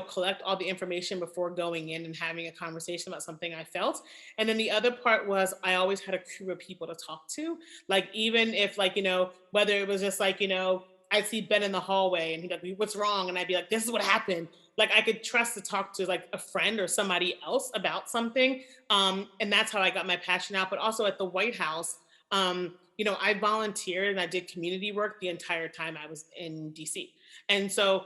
collect all the information before going in and having a conversation about something I felt. And then the other part was I always had a crew of people to talk to. Like, even if like, whether it was just like, I'd see Ben in the hallway and he'd be like, what's wrong? And I'd be like, this is what happened. Like I could trust to talk to like a friend or somebody else about something. And that's how I got my passion out. But also at the White House, I volunteered and I did community work the entire time I was in DC. And so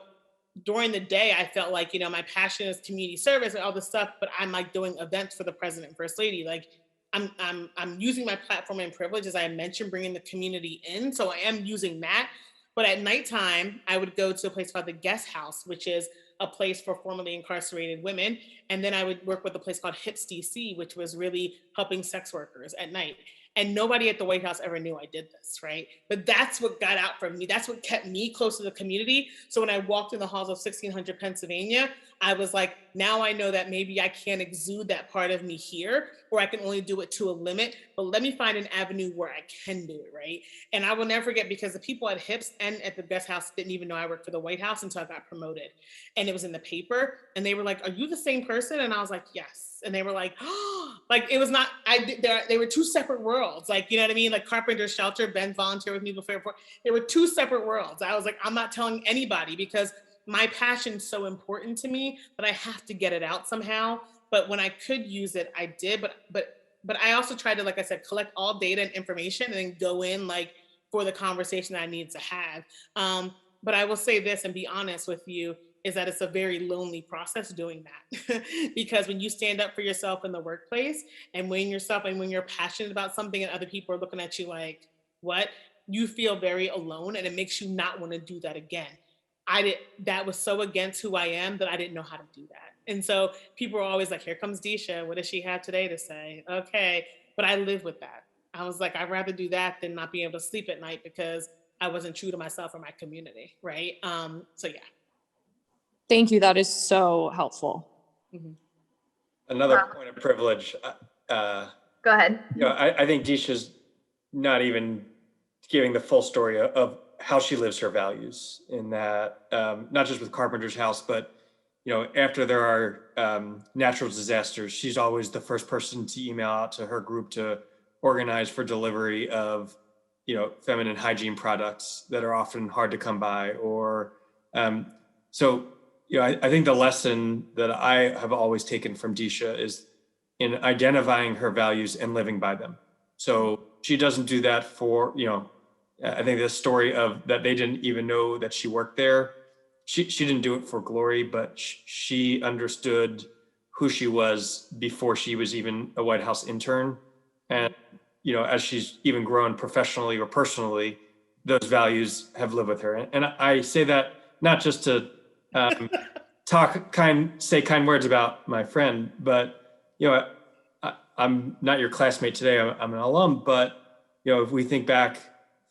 during the day, I felt like, my passion is community service and all this stuff, but I'm like doing events for the president and first lady. Like I'm using my platform and privilege, as I mentioned, bringing the community in. So I am using that. But at nighttime, I would go to a place called the Guest House, which is a place for formerly incarcerated women. And then I would work with a place called HIPS DC, which was really helping sex workers at night. And nobody at the White House ever knew I did this, right? But that's what got out from me. That's what kept me close to the community. So when I walked in the halls of 1600 Pennsylvania, I was like, now I know that maybe I can't exude that part of me here, or I can only do it to a limit, but let me find an avenue where I can do it, right? And I will never forget, because the people at HIPS and at the Guest House didn't even know I worked for the White House until I got promoted. And it was in the paper, and they were like, are you the same person? And I was like, yes. And they were like, oh, like it was not, they were two separate worlds. Like, you know what I mean? Like Carpenter Shelter, Ben volunteered with me before. They were two separate worlds. I was like, I'm not telling anybody, because my passion's so important to me that I have to get it out somehow. But when I could use it, I did. But I also tried to, like I said, collect all data and information and then go in like for the conversation I need to have. But I will say this and be honest with you, is that it's a very lonely process doing that. Because when you stand up for yourself in the workplace and when you're passionate about something and other people are looking at you like, what? You feel very alone, and it makes you not want to do that again. That was so against who I am that I didn't know how to do that. And so people were always like, here comes Deesha. What does she have today to say? Okay. But I live with that. I was like, I'd rather do that than not be able to sleep at night because I wasn't true to myself or my community. Right. So yeah. Thank you. That is so helpful. Mm-hmm. Another point of privilege. Go ahead. I think Deesha's not even giving the full story of how she lives her values, in that not just with Carpenter's House, but after there are natural disasters, she's always the first person to email out to her group to organize for delivery of feminine hygiene products that are often hard to come by. Or I think the lesson that I have always taken from Deesha is in identifying her values and living by them. So she doesn't do that for I think the story of that they didn't even know that she worked there. She didn't do it for glory, but she understood who she was before she was even a White House intern. And, as she's even grown professionally or personally, those values have lived with her. And I say that not just to say kind words about my friend, but, I'm not your classmate today, I'm an alum, but, if we think back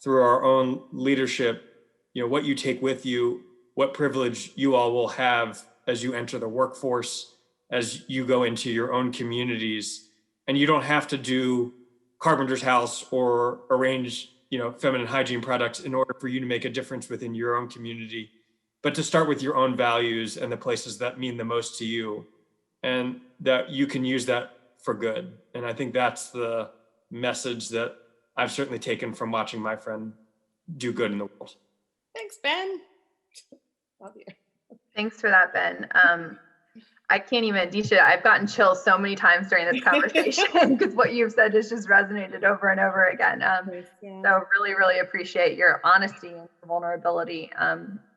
through our own leadership, what you take with you, what privilege you all will have as you enter the workforce, as you go into your own communities, and you don't have to do Carpenter's House or arrange, feminine hygiene products in order for you to make a difference within your own community, but to start with your own values and the places that mean the most to you, and that you can use that for good. And I think that's the message that I've certainly taken from watching my friend do good in the world. Thanks, Ben. Love you. Thanks for that, Ben. I can't even, Deesha, I've gotten chills so many times during this conversation because what you've said has just resonated over and over again. So really, really appreciate your honesty and vulnerability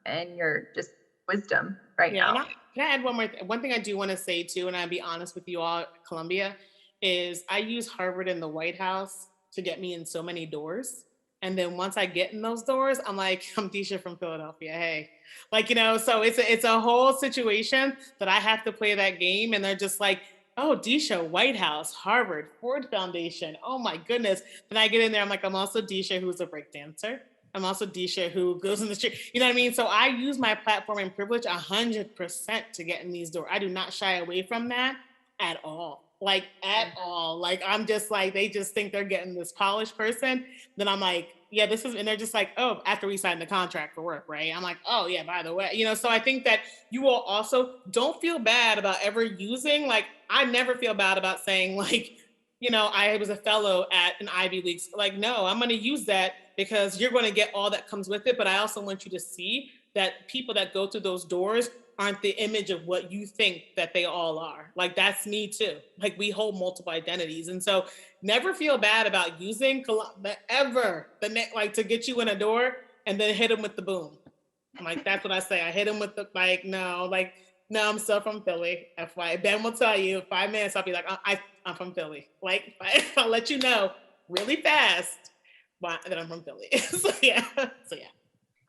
and your just wisdom now. Can I add one thing I do want to say too, and I'll be honest with you all, Columbia, is I use Harvard and the White House to get me in so many doors. And then once I get in those doors, I'm like, I'm Deesha from Philadelphia. Hey, so it's a whole situation that I have to play that game. And they're just like, oh, Deesha, White House, Harvard, Ford Foundation. Oh my goodness. Then I get in there. I'm like, I'm also Deesha, who's a break dancer. I'm also Deesha, who goes in the street. You know what I mean? So I use my platform and privilege 100% to get in these doors. I do not shy away from that at all. I'm just like, they just think they're getting this polished person. Then I'm like, yeah, this is, and they're just like, oh, after we sign the contract for work, right? I'm like, oh yeah, by the way, so I think that you will also don't feel bad about ever using, I never feel bad about saying I was a fellow at an Ivy League. No, I'm going to use that because you're going to get all that comes with it. But I also want you to see that people that go through those doors aren't the image of what you think that they all are. That's me too. We hold multiple identities. And so never feel bad about using to get you in a door and then hit them with the boom. That's what I say. I hit them with the, no, I'm still from Philly. FYI, Ben will tell you 5 minutes. I'll be like, I'm from Philly. I'll let you know really fast that I'm from Philly. So yeah.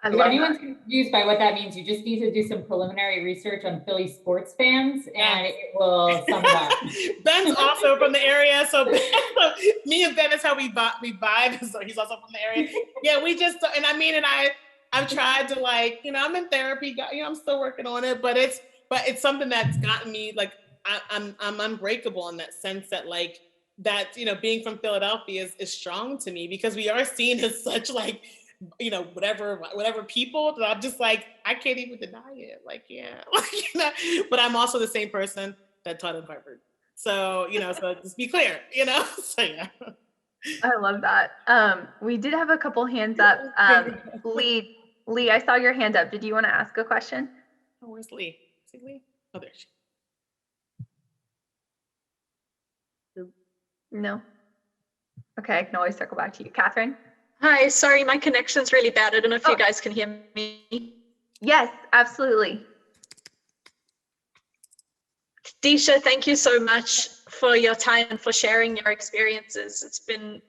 If anyone's confused by what that means, you just need to do some preliminary research on Philly sports fans, and it will sum it up. Ben's also from the area, so me and Ben is how we vibe. So he's also from the area. Yeah, we just, and I've tried to I'm in therapy. I'm still working on it, but it's something that's gotten me I'm unbreakable in that sense that being from Philadelphia is strong to me because we are seen as such whatever people that I'm just I can't even deny it. But I'm also the same person that taught at Harvard. So, so just be clear, so yeah. I love that. We did have a couple hands up. Lee, I saw your hand up. Did you want to ask a question? Oh, where's Lee? Is it Lee? Oh, there she is. No. Okay, I can always circle back to you. Catherine? Hi, sorry, my connection's really bad. I don't know if you guys can hear me. Yes, absolutely. Deesha, thank you so much for your time and for sharing your experiences. It's been,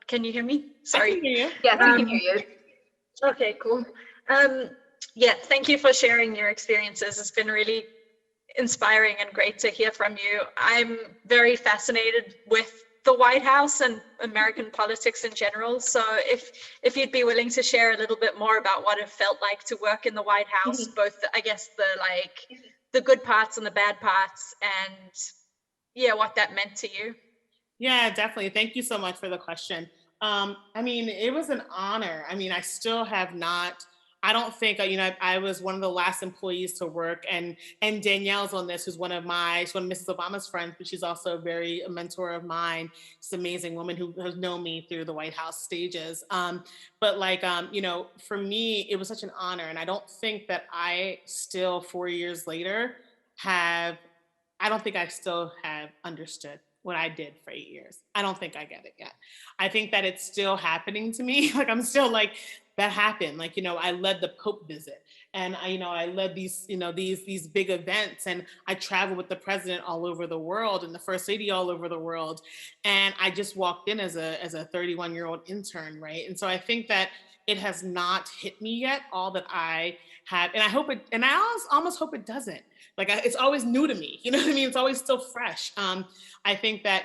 can you hear me? Sorry. I can hear you. Yes, I can hear you. Okay, cool. Yeah, thank you for sharing your experiences. It's been really inspiring and great to hear from you. I'm very fascinated with the White House and American politics in general. So if you'd be willing to share a little bit more about what it felt like to work in the White House, both, I guess, the good parts and the bad parts, and yeah, what that meant to you. Yeah, definitely. Thank you so much for the question. It was an honor. I still have not, I don't think, I was one of the last employees to work, and Danielle's on this, who's one of Mrs. Obama's friends, but she's also a mentor of mine. She's an amazing woman who has known me through the White House stages. For me, it was such an honor. And I don't think that I still, 4 years later, I don't think I still have understood what I did for 8 years. I don't think I get it yet. I think that it's still happening to me. I'm still that happened. Like, I led the Pope visit, and I led these, these big events, and I traveled with the president all over the world and the first lady all over the world. And I just walked in as a 31-year-old intern, right? And so I think that it has not hit me yet, all that I have, and I hope it, and I almost hope it doesn't. Like, it's always new to me, you know what I mean? It's always still fresh. I think that,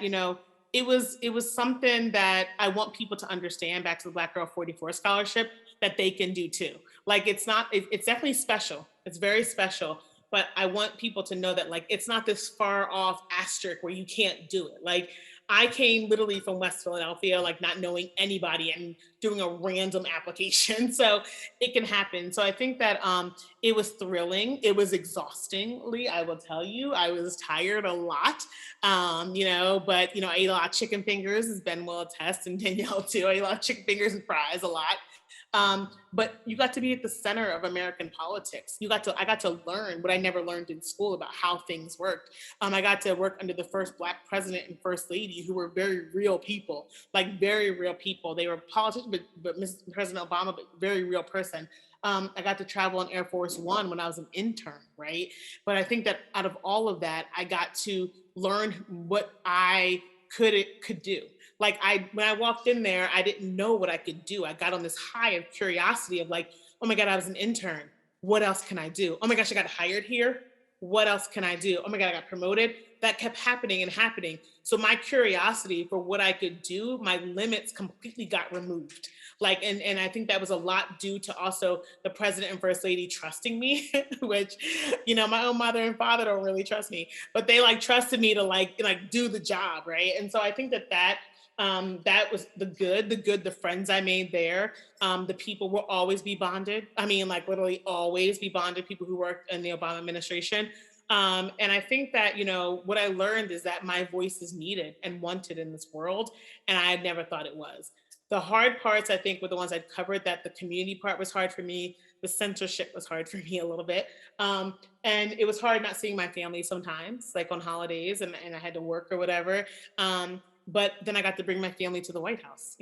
it was something that I want people to understand, back to the Black Girl 44 scholarship, that they can do too. Like, it's definitely special. It's very special. But I want people to know that, like, it's not this far off asterisk where you can't do it. Like, I came literally from West Philadelphia, like, not knowing anybody and doing a random application. So it can happen. So I think that it was thrilling. It was exhaustingly, I will tell you. I was tired a lot, but, I ate a lot of chicken fingers, as Ben will attest, and Danielle too. I ate a lot of chicken fingers and fries a lot. But you got to be at the center of American politics. I got to learn what I never learned in school about how things worked. I got to work under the first Black president and first lady, who were very real people, like very real people. They were politicians, but President Obama, but very real person. I got to travel on Air Force One when I was an intern, right? But I think that out of all of that, I got to learn what I could do. Like, when I walked in there, I didn't know what I could do. I got on this high of curiosity of like, oh my God, I was an intern. What else can I do? Oh my gosh, I got hired here. What else can I do? Oh my God, I got promoted. That kept happening and happening. So my curiosity for what I could do, my limits completely got removed. Like, and I think that was a lot due to also the president and first lady trusting me, which, my own mother and father don't really trust me, but they like trusted me to like do the job, right? And so I think that was the friends I made there. The people will always be bonded. I mean, like, literally always be bonded, people who worked in the Obama administration. And I think that, what I learned is that my voice is needed and wanted in this world. And I had never thought it was. The hard parts, I think, were the ones I covered. That the community part was hard for me. The censorship was hard for me a little bit. And it was hard not seeing my family sometimes, like on holidays, and I had to work or whatever. But then I got to bring my family to the White House.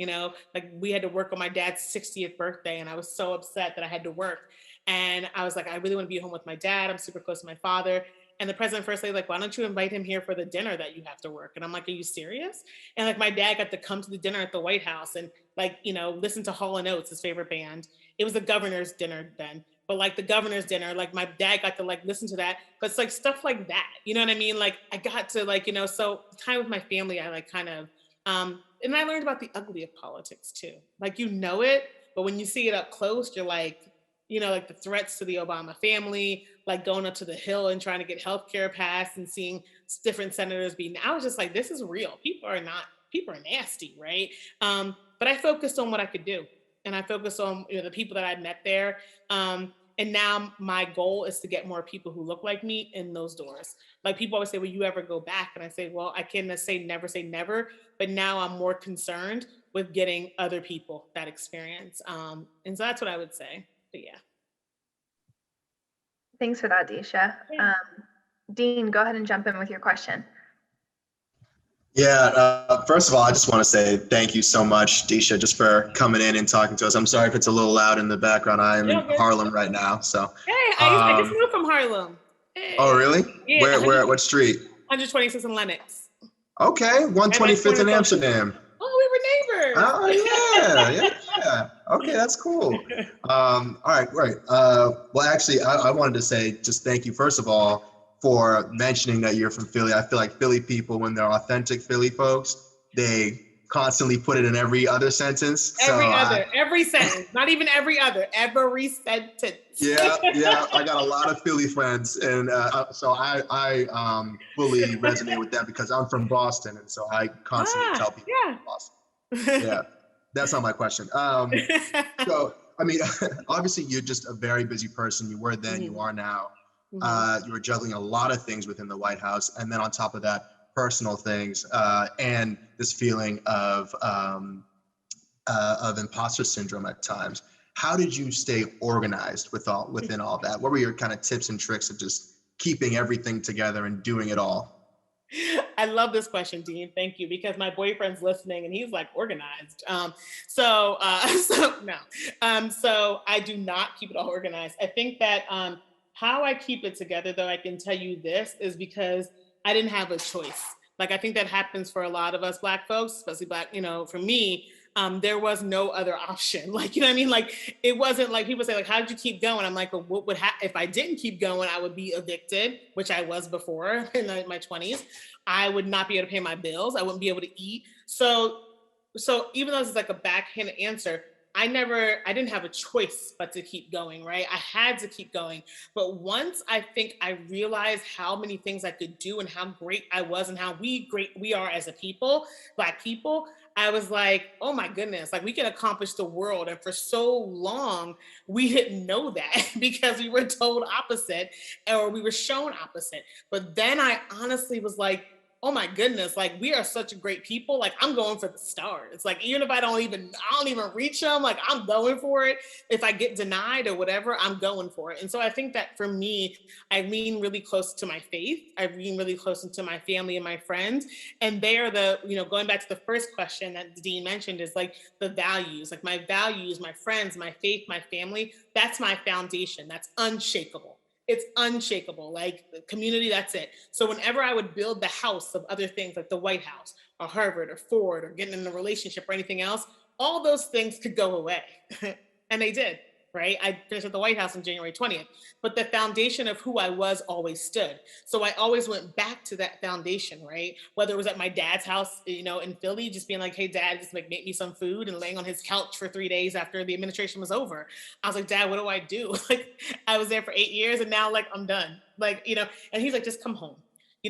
Like, we had to work on my dad's 60th birthday, and I was so upset that I had to work. And I was like, I really want to be home with my dad. I'm super close to my father. And the president first lady, like, why don't you invite him here for the dinner that you have to work? And I'm like, are you serious? And like, my dad got to come to the dinner at the White House and like, listen to Hall & Oates, his favorite band. It was the governor's dinner then. But like the governor's dinner, like my dad got to like listen to that. But it's like stuff like that, you know what I mean? Like, I got to like, so time with my family, I like kind of, and I learned about the ugly of politics too. Like, it, but when you see it up close, you're like, like the threats to the Obama family, like going up to the Hill and trying to get healthcare passed and seeing different senators I was just like, this is real. People are nasty, right? But I focused on what I could do. And I focused on the people that I met there. And now my goal is to get more people who look like me in those doors. Like, people always say, will you ever go back? And I say, well, I can't say never, but now I'm more concerned with getting other people that experience. And so that's what I would say. But yeah. Thanks for that, Deesha. Yeah. Dean, go ahead and jump in with your question. Yeah, first of all, I just want to say thank you so much, Deesha, just for coming in and talking to us. I'm sorry if it's a little loud in the background. I am in Harlem right now, so. Hey, I just moved from Harlem. Hey. Oh, really? Yeah, Where, what street? 126 in Lenox. Okay, 125th in Amsterdam. Oh, we were neighbors. Oh, yeah. Okay, that's cool. All right, great. Well, actually, I wanted to say just thank you, first of all, for mentioning that you're from Philly. I feel like Philly people, when they're authentic Philly folks, they constantly put it in every other sentence. Every sentence, not even every other, every sentence. Yeah, I got a lot of Philly friends, and so I fully resonate with that because I'm from Boston, and so I constantly tell people from Boston. Yeah, that's not my question. So, I mean, obviously you're just a very busy person. You were then, you are now. You were juggling a lot of things within the White House, and then on top of that, personal things, and this feeling of imposter syndrome at times. How did you stay organized within all that? What were your kind of tips and tricks of just keeping everything together and doing it all? I love this question, Dean. Thank you, because my boyfriend's listening and he's like organized. So I do not keep it all organized. I think that how I keep it together, though, I can tell you this is because I didn't have a choice. Like, I think that happens for a lot of us Black folks, especially Black, for me, there was no other option. Like, you know what I mean? Like, it wasn't like people say, like, how did you keep going? I'm like, well, what would happen if I didn't keep going? I would be evicted, which I was before in my 20s. I would not be able to pay my bills. I wouldn't be able to eat. So even though this is like a backhanded answer, I didn't have a choice but to keep going, right? I had to keep going. But once I think I realized how many things I could do and how great I was and how great we are as a people, Black people, I was like, oh my goodness, like we can accomplish the world. And for so long, we didn't know that because we were told opposite or we were shown opposite. But then I honestly was like, oh my goodness, like we are such a great people. Like I'm going for the stars. Like even if I don't even reach them, like I'm going for it. If I get denied or whatever, I'm going for it. And so I think that for me, I lean really close to my faith. I lean really close into my family and my friends. And they are going back to the first question that Dean mentioned is like the values, like my values, my friends, my faith, my family, that's my foundation. That's unshakable. It's unshakable, like the community, that's it. So whenever I would build the house of other things like the White House or Harvard or Ford or getting in a relationship or anything else, all those things could go away. And they did, right? I finished at the White House on January 20th, but the foundation of who I was always stood. So I always went back to that foundation, right? Whether it was at my dad's house, in Philly, just being like, hey, Dad, just make me some food and laying on his couch for 3 days after the administration was over. I was like, Dad, what do I do? Like, I was there for 8 years and now like, I'm done. Like, and he's like, just come home.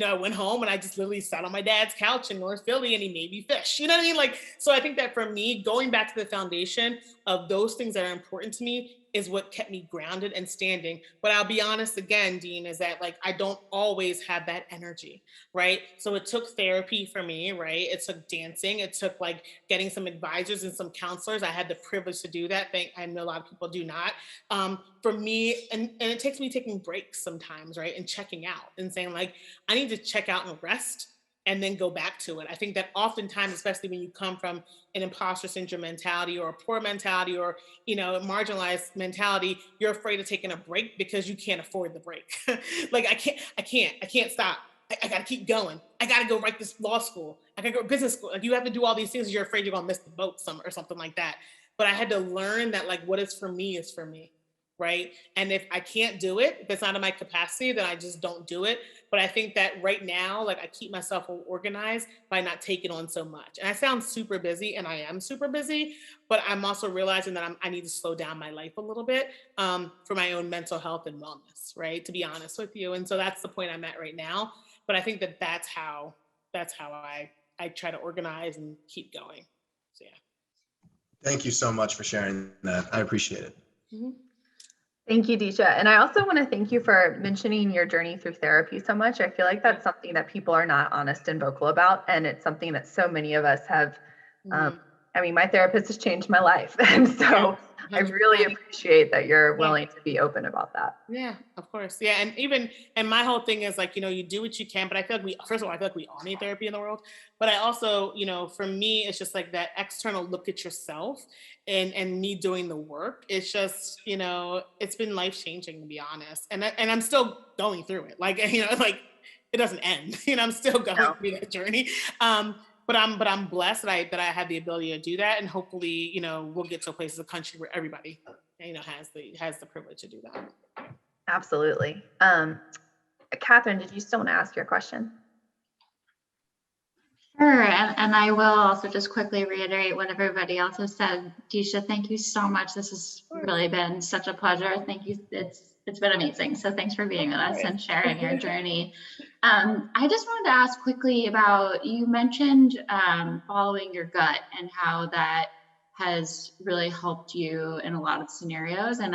I went home and I just literally sat on my dad's couch in North Philly and he made me fish. You know what I mean? Like, so I think that for me, going back to the foundation of those things that are important to me is what kept me grounded and standing. But I'll be honest again, Dean, is that like, I don't always have that energy, right? So it took therapy for me, right? It took dancing. It took like getting some advisors and some counselors. I had the privilege to do that. I know a lot of people do not. For me, and it takes me taking breaks sometimes, right? And checking out and saying like, I need to check out and rest and then go back to it. I think that oftentimes, especially when you come from an imposter syndrome mentality or a poor mentality or, a marginalized mentality, you're afraid of taking a break because you can't afford the break. Like, I can't stop. I gotta keep going. I gotta go write this law school. I gotta go to business school. Like you have to do all these things. You're afraid you're gonna miss the boat or something like that. But I had to learn that like, what is for me is for me. Right. And if I can't do it, if it's not in my capacity, then I just don't do it. But I think that right now, like I keep myself organized by not taking on so much. And I sound super busy and I am super busy, but I'm also realizing that I need to slow down my life a little bit for my own mental health and wellness, right? To be honest with you. And so that's the point I'm at right now. But I think that that's how I try to organize and keep going. So, yeah. Thank you so much for sharing that. I appreciate it. Mm-hmm. Thank you, Deesha. And I also want to thank you for mentioning your journey through therapy so much. I feel like that's something that people are not honest and vocal about. And it's something that so many of us have. My therapist has changed my life. And so I really appreciate that you're willing to be open about that. Yeah, of course. Yeah. And my whole thing is like, you do what you can, but I feel like first of all, I feel like we all need therapy in the world. But I also, for me, it's just like that external look at yourself and me doing the work. It's just, it's been life-changing, to be honest. And I'm still going through it. Like, like it doesn't end. I'm still going through that journey. But I'm blessed that I have the ability to do that. And hopefully, we'll get to a place in the country where everybody, has the privilege to do that. Absolutely. Catherine, did you still want to ask your question? Sure, and I will also just quickly reiterate what everybody else has said. Deesha, thank you so much. This has really been such a pleasure. Thank you. It's been amazing. So thanks for being with us and sharing your journey. I just wanted to ask quickly about, you mentioned following your gut and how that has really helped you in a lot of scenarios, and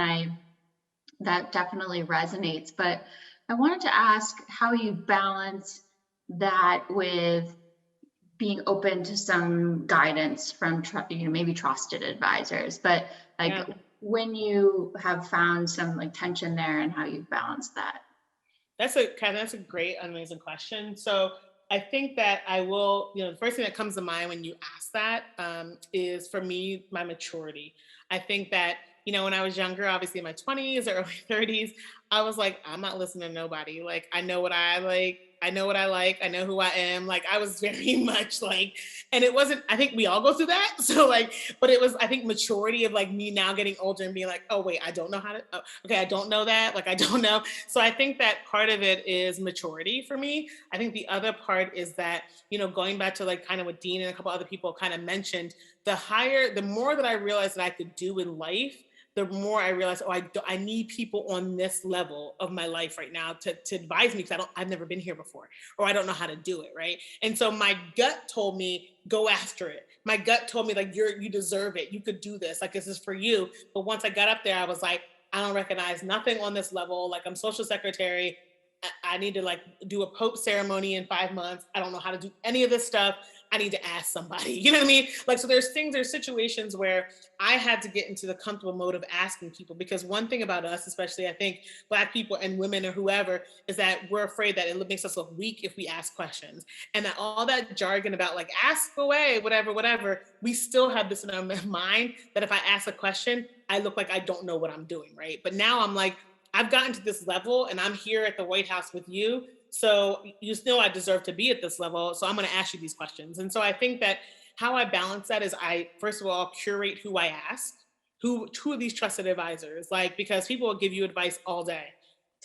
that definitely resonates. But I wanted to ask how you balance that with being open to some guidance from maybe trusted advisors, but like when you have found some like tension there and how you balance that. That's a great, amazing question. So I think that I will, the first thing that comes to mind when you ask that is for me, my maturity. I think that, when I was younger, obviously in my 20s or early 30s, I was like, I'm not listening to nobody. Like, I know what I like. I know what I like. I know who I am. Like, I was very much like, and it wasn't, I think we all go through that. So like, but it was, I think maturity of like me now getting older and being like, oh wait, I don't know how to, okay, I don't know that. Like, I don't know. So I think that part of it is maturity for me. I think the other part is that, going back to like kind of what Dean and a couple other people kind of mentioned, the more that I realized that I could do in life, the more I realized, I need people on this level of my life right now to advise me, because I've never been here before, or I don't know how to do it, right? And so my gut told me, go after it. My gut told me, like, you deserve it. You could do this. Like, this is for you. But once I got up there, I was like, I don't recognize nothing on this level. Like, I'm social secretary. I need to like do a Pope ceremony in 5 months. I don't know how to do any of this stuff. I need to ask somebody, you know what I mean? Like, so there's situations where I had to get into the comfortable mode of asking people, because one thing about us, especially I think Black people and women or whoever, is that we're afraid that it makes us look weak if we ask questions. And that all that jargon about like, ask away, whatever, we still have this in our mind that if I ask a question, I look like I don't know what I'm doing, right? But now I'm like, I've gotten to this level and I'm here at the White House with you. So you know I deserve to be at this level. So I'm going to ask you these questions. And so I think that how I balance that is I, first of all, curate who I ask, who are these trusted advisors, like, because people will give you advice all day.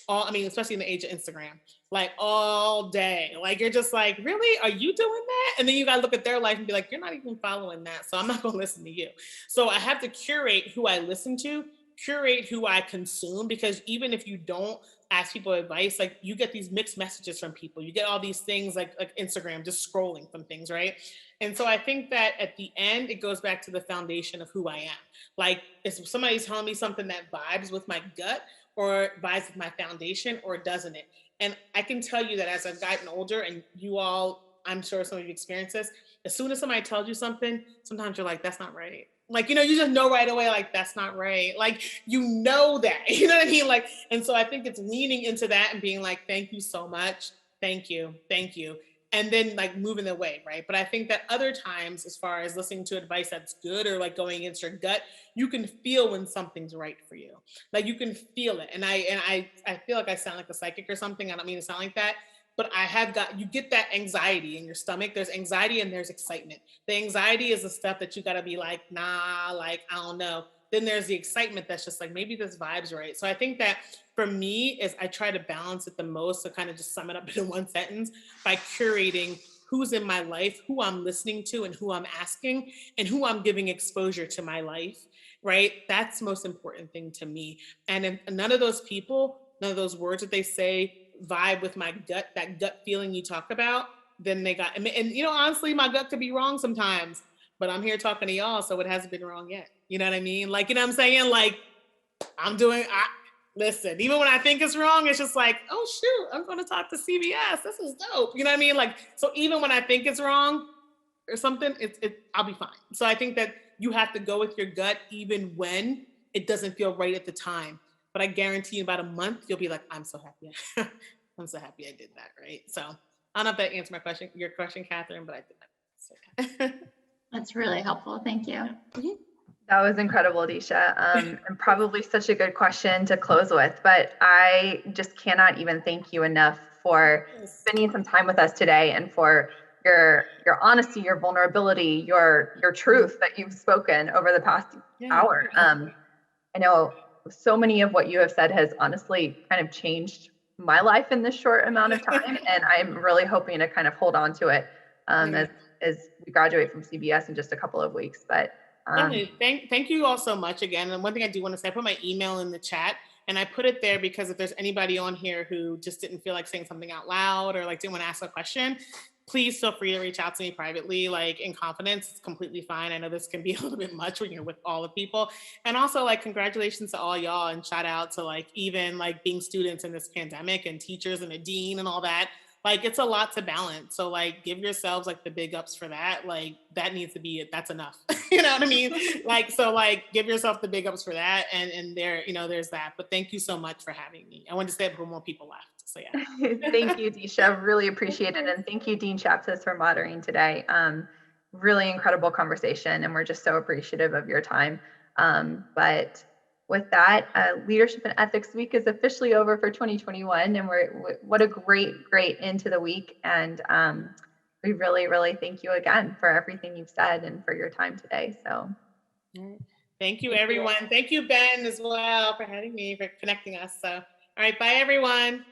Especially in the age of Instagram, like all day. Like, you're just like, really? Are you doing that? And then you got to look at their life and be like, you're not even following that. So I'm not going to listen to you. So I have to curate who I listen to, curate who I consume, because even if you don't ask people advice, like, you get these mixed messages from people. You get all these things like Instagram, just scrolling from things, right? And so I think that at the end, it goes back to the foundation of who I am. Like, if somebody's telling me something that vibes with my gut or vibes with my foundation, or doesn't it? And I can tell you that as I've gotten older, and you all, I'm sure some of you experience this, as soon as somebody tells you something, sometimes you're like, that's not right. Like, you just know right away, like, that's not right. Like, you know that, you know what I mean? Like, and so I think it's leaning into that and being like, thank you so much. Thank you. And then like moving away, right? But I think that other times, as far as listening to advice that's good or like going against your gut, you can feel when something's right for you. Like, you can feel it. And I feel like I sound like a psychic or something. I don't mean to sound like that. But you get that anxiety in your stomach. There's anxiety and there's excitement. The anxiety is the stuff that you got to be like, nah, like, I don't know. Then there's the excitement that's just like, maybe this vibe's right. So I think that for me is I try to balance it the most, to kind of just sum it up in one sentence, by curating who's in my life, who I'm listening to, and who I'm asking, and who I'm giving exposure to my life, right? That's the most important thing to me. And if none of those people, none of those words that they say vibe with my gut, that gut feeling you talk about, then they got, and honestly, my gut could be wrong sometimes, but I'm here talking to y'all, so it hasn't been wrong yet. You know what I mean? Like, you know what I'm saying? Like, listen, even when I think it's wrong, it's just like, oh shoot, I'm going to talk to CBS. This is dope. You know what I mean? Like, so even when I think it's wrong or something, I'll be fine. So I think that you have to go with your gut, even when it doesn't feel right at the time. But I guarantee you, about a month, you'll be like, I'm so happy. I'm so happy I did that, right? So I don't know if that answered your question, Catherine, but I did that. So. That's really helpful. Thank you. Mm-hmm. That was incredible, Deesha, and probably such a good question to close with. But I just cannot even thank you enough for spending some time with us today, and for your honesty, your vulnerability, your truth that you've spoken over the past hour. I know so many of what you have said has honestly kind of changed my life in this short amount of time, and I'm really hoping to kind of hold on to it as we graduate from CBS in just a couple of weeks. But thank you all so much again. And one thing I do want to say, I put my email in the chat, and I put it there because if there's anybody on here who just didn't feel like saying something out loud, or like didn't want to ask a question, please feel free to reach out to me privately, like in confidence. It's completely fine. I know this can be a little bit much when you're with all the people. And also, like, congratulations to all y'all, and shout out to like even like being students in this pandemic, and teachers and a dean and all that. Like, it's a lot to balance. So like, give yourselves like the big ups for that. Like, that needs to be it. That's enough. You know what I mean? Like, so like, give yourself the big ups for that. And there, you know, there's that. But thank you so much for having me. I wanted to say before more people left. So yeah. Thank you, Deesha. Really appreciate it. And thank you, Dean Shapses, for moderating today. Really incredible conversation. And we're just so appreciative of your time. But with that, Leadership and Ethics Week is officially over for 2021. And what a great end to the week. And we really thank you again for everything you've said and for your time today. So thank you, everyone. Thank you, Ben, as well, for having me, for connecting us. So, all right, bye, everyone.